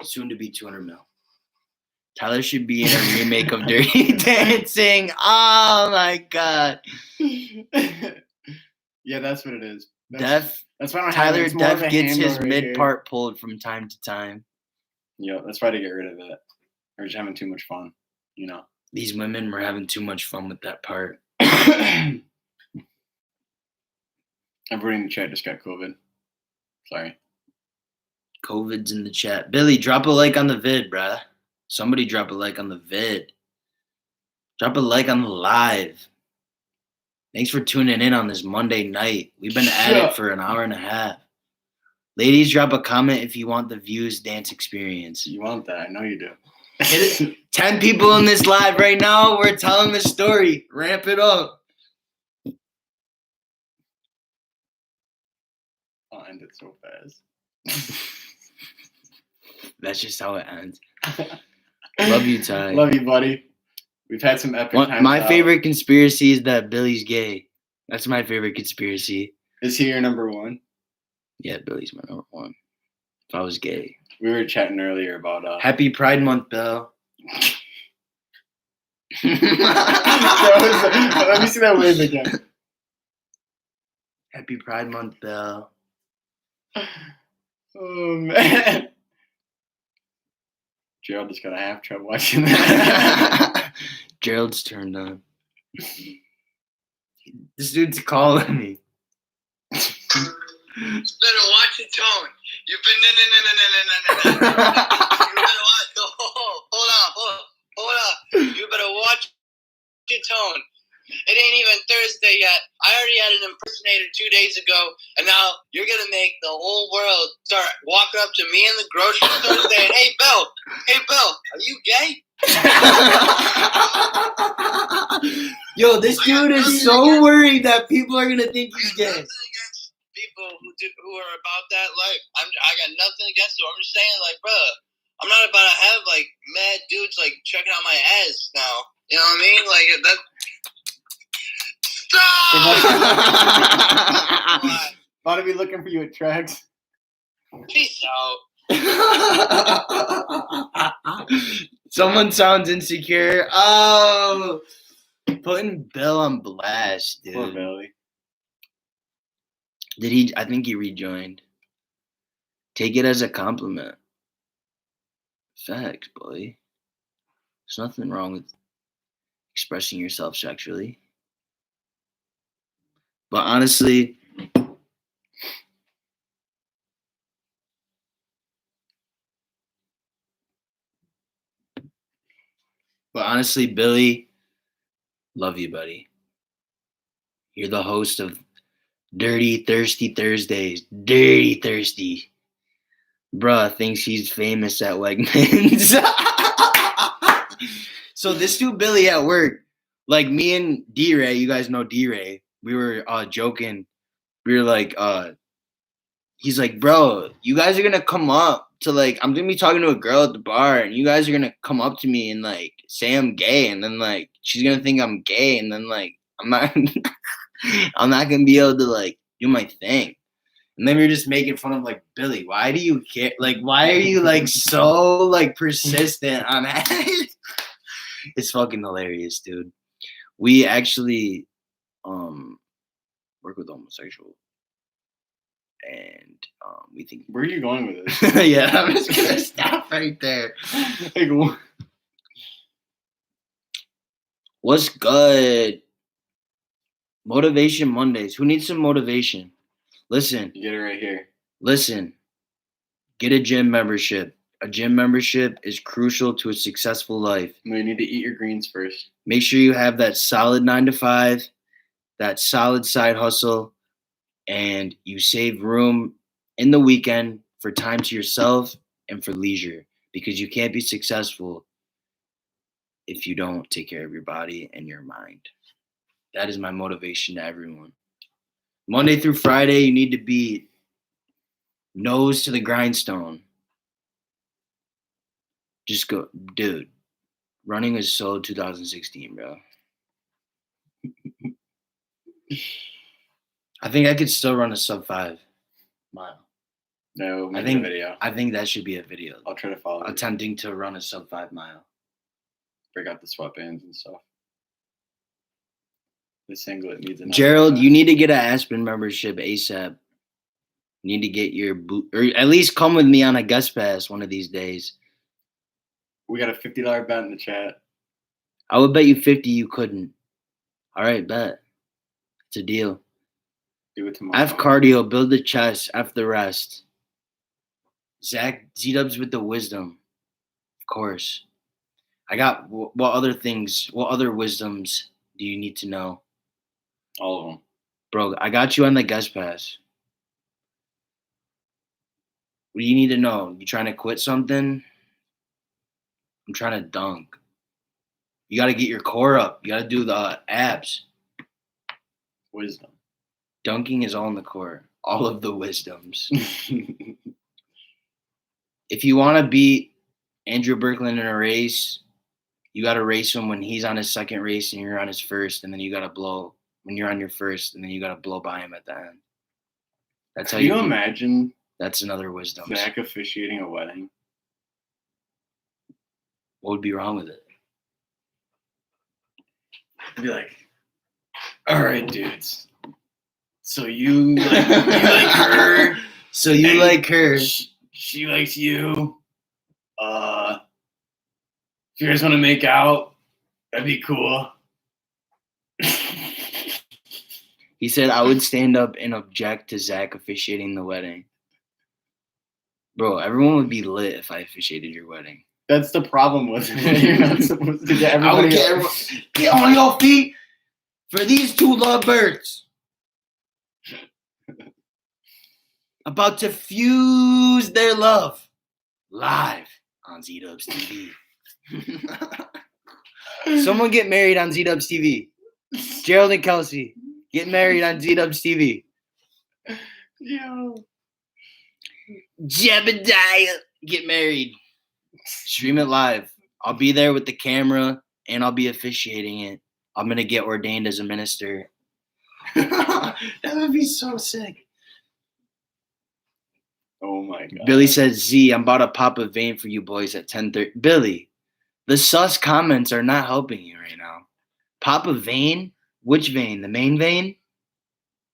Soon to be 200 mil. Tyler should be in a remake of Dirty Dancing. Oh my God. Yeah, that's what it is. Def That's why I don't have it. Tyler It's more of Def a gets handle his right mid here. part pulled from time to time. Yeah, that's why to get rid of it. We're just having too much fun, you know. These women were having too much fun with that part. Everybody in the chat just got COVID. Sorry. COVID's in the chat. Billy, drop a like on the vid, bruh. Somebody drop a like on the vid. Drop a like on the live. Thanks for tuning in on this Monday night. We've been at it for an hour and a half. Ladies, drop a comment if you want the views dance experience. You want that? I know you do. 10 people in this live right now. We're telling the story. Ramp it up. I'll end it so fast. That's just how it ends. Love you, Ty. Love you, buddy. We've had some epic times. My favorite conspiracy is that Billy's gay. That's my favorite conspiracy. Is he your number one? Yeah, Billy's my number one. If I was gay. We were chatting earlier about Happy Pride Month, Bill. Let me see that wave again. Happy Pride Month, Bill. Oh man. Gerald just got a half trouble watching that. Gerald's turned on. This dude's calling me. You better watch your tone. You've been no. You better watch. Hold on. You better watch your tone. It ain't even Thursday yet. I already had an impersonator 2 days ago, and now you're gonna make the whole world start walking up to me in the grocery store saying, "Hey, Bill, are you gay?" Yo, this dude is so worried that people are gonna think he's gay. People who are about that life. I got nothing against them. I'm just saying, like, bro, I'm not about to have like mad dudes like checking out my ass now. You know what I mean? Like that. Stop! About to be looking for you at tracks. Peace out. Someone sounds insecure. Oh, putting Bill on blast, dude. Poor Billy. Did he? I think he rejoined. Take it as a compliment. Facts, boy. There's nothing wrong with expressing yourself sexually. But honestly, Billy, love you, buddy. You're the host of Dirty Thirsty Thursdays. Dirty Thirsty. Bruh thinks he's famous at Wegmans. So this dude Billy at work, like me and D-Ray, you guys know D-Ray, we were joking. We were like, he's like, bro, you guys are gonna come up to like, I'm gonna be talking to a girl at the bar, and you guys are gonna come up to me and like say I'm gay, and then like she's gonna think I'm gay, and then like I'm not gonna be able to like do my thing. And then we were just making fun of like, Billy, why do you care? Like, why are you like so like persistent on that? It's fucking hilarious, dude. We actually work with homosexuals. And we think. Where are you going with this? Yeah, I'm just gonna stop right there. What's good? Motivation Mondays. Who needs some motivation? Listen. You get it right here. Listen. Get a gym membership. A gym membership is crucial to a successful life. You need to eat your greens first. Make sure you have that solid 9 to 5, that solid side hustle, and you save room in the weekend for time to yourself and for leisure, because you can't be successful if you don't take care of your body and your mind. That is my motivation to everyone. Monday through Friday, you need to be nose to the grindstone. Just go, dude. Running is so 2016, bro. I think I could still run a sub 5 mile. No, I think a video. I think that should be a video. I'll try to follow it. Attempting to run a sub 5 mile. Break out the sweatbands and stuff. The singlet needs another. Gerald, you need to get an Aspen membership ASAP. You need to get your boot, or at least come with me on a guest pass one of these days. We got a $50 bet in the chat. I would bet you 50 you couldn't. All right, bet. It's a deal. Do it tomorrow. F cardio, build the chest, F the rest. Zach, Z-Dubs with the wisdom. Of course. I got, what other wisdoms do you need to know? All of them. Bro, I got you on the guest pass. What do you need to know? You trying to quit something? I'm trying to dunk. You got to get your core up. You got to do the abs. Wisdom. Dunking is all in the core. All of the wisdoms. If you want to beat Andrew Birkeland in a race, you got to race him when he's on his second race and you're on his first, and then you got to blow when you're on your first, and then you got to blow by him at the end. That's how Can you imagine? That's another wisdom. Zach officiating a wedding. What would be wrong with it? I'd be like, all right, dudes. So you like her. So you and like her. She likes you. If you guys want to make out, that'd be cool. He said I would stand up and object to Zach officiating the wedding. Bro, everyone would be lit if I officiated your wedding. That's the problem with it. You're not supposed to get I would everybody. get on your feet for these two lovebirds. About to fuse their love live on Z-Dubs TV. Someone get married on Z-Dubs TV. Gerald and Kelsey, get married on Z-Dubs TV. Yo. Jebediah, get married. Stream it live. I'll be there with the camera and I'll be officiating it. I'm going to get ordained as a minister. That would be so sick. Oh my god. Billy says, Z, I'm about to pop a vein for you boys at 10:30. Billy, the sus comments are not helping you right now. Pop a vein? Which vein? The main vein?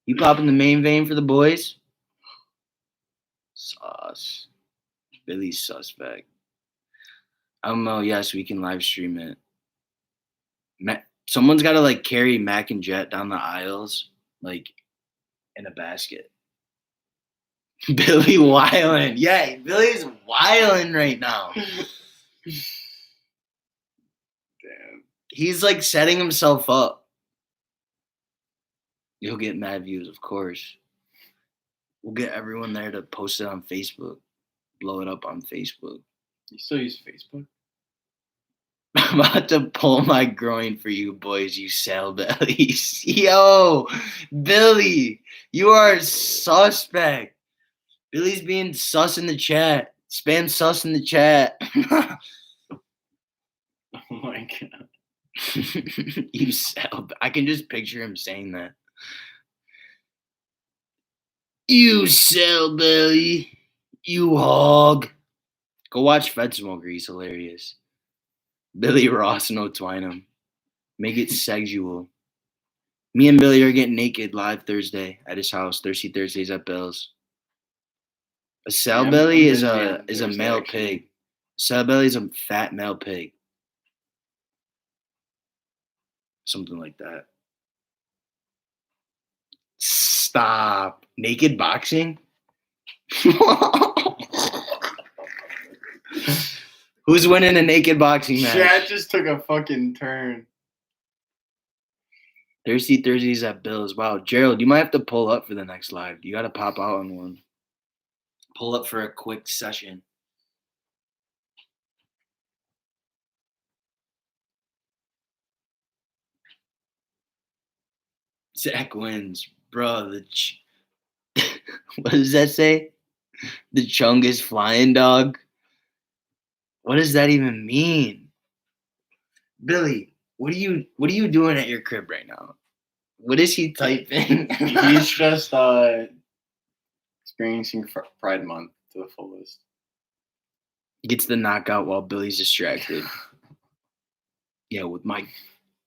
You popping the main vein for the boys? Sus. Billy's suspect. Yes, we can live stream it. Someone's got to like carry Mac and Jet down the aisles, like in a basket. Billy wildin'. Yeah, Billy's wildin' right now. Damn. He's like setting himself up. You'll get mad views, of course. We'll get everyone there to post it on Facebook. Blow it up on Facebook. You still use Facebook? I'm about to pull my groin for you boys, you sail bellies. Yo, Billy, you are suspect. Billy's being sus in the chat. Spam sus in the chat. Oh my god. You sail. I can just picture him saying that. You sail belly. You hog. Go watch Fed Smoker. He's hilarious. Billy Ross, no twinem. Make it sexual. Me and Billy are getting naked live Thursday at his house. Thirsty Thursdays at Bill's. A cell belly is a male pig. Cell belly is a fat male pig. Something like that. Stop. Naked boxing? Who's winning a naked boxing match? Chat just took a fucking turn. Thirsty Thursdays at Bill's. Wow, Gerald, you might have to pull up for the next live. You got to pop out on one. Pull up for a quick session. Zach wins. Bro, what does that say? The Chungus flying dog? What does that even mean? Billy, what are you doing at your crib right now? What is he typing? He's just experiencing Pride Month to the fullest. He gets the knockout while Billy's distracted. Yeah, with my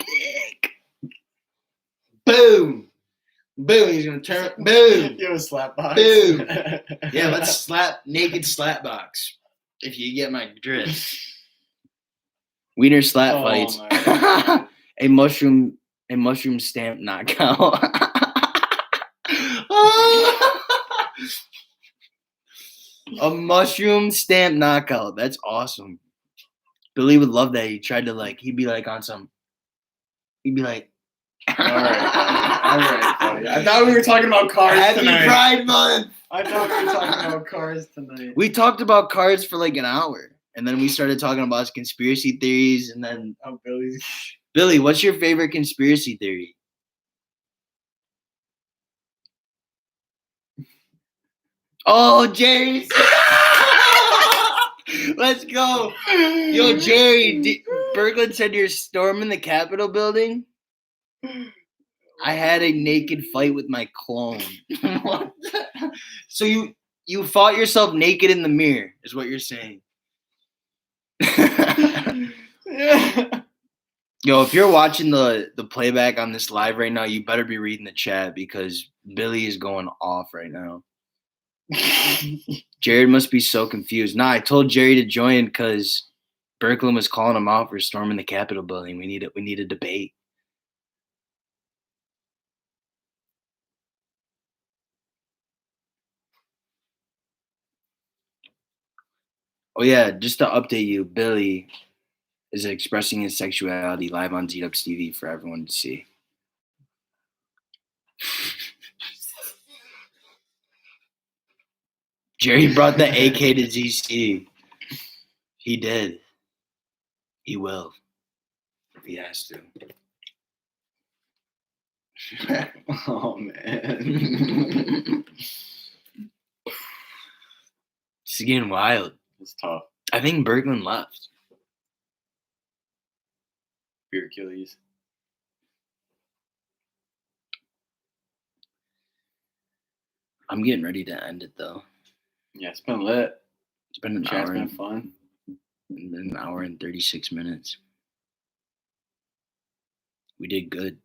dick. Boom. Boom. He's gonna turn. Boom. You have a slap box. Boom. Yeah, let's slap naked slap box. If you get my drift. Wiener slap Oh, fights. my God. a mushroom stamp knockout. A mushroom stamp knockout. That's awesome. Billy would love that. He tried to he'd be like, All right, buddy. I thought we were talking about cars Happy tonight. Pride Month. I thought we were talking about cars tonight. We talked about cars for like an hour, and then we started talking about conspiracy theories, and then Oh, Billy's. Billy, what's your favorite conspiracy theory? Oh, Jerry. Let's go. Yo, Jerry, Berglund said you're storming the Capitol building. I had a naked fight with my clone. So you fought yourself naked in the mirror, is what you're saying. Yo, if you're watching the playback on this live right now, you better be reading the chat because Billy is going off right now. Jared must be so confused. Nah, I told Jerry to join because Berglund was calling him out for storming the Capitol building. We need a debate. Oh yeah, just to update you, Billy is expressing his sexuality live on Z-Dubs TV for everyone to see. Jerry brought the AK to ZC. He did. He will. If he has to. Oh, man. It's getting wild. It's tough. I think Berglund left. Beer Achilles. I'm getting ready to end it though. Yeah, it's been lit. It's been an Chat's hour been and fun. an hour and 36 minutes. We did good.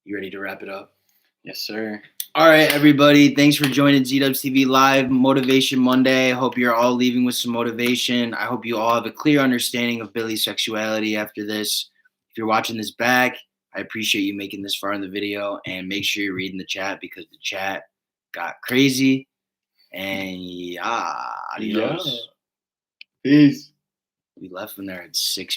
You ready to wrap it up? Yes, sir. All right, everybody. Thanks for joining Z-Dubs TV Live Motivation Monday. I hope you're all leaving with some motivation. I hope you all have a clear understanding of Billy's sexuality after this. If you're watching this back, I appreciate you making this far in the video, and make sure you're reading the chat because the chat got crazy. And yeah, adios. Yeah. Peace. We left when they're at 6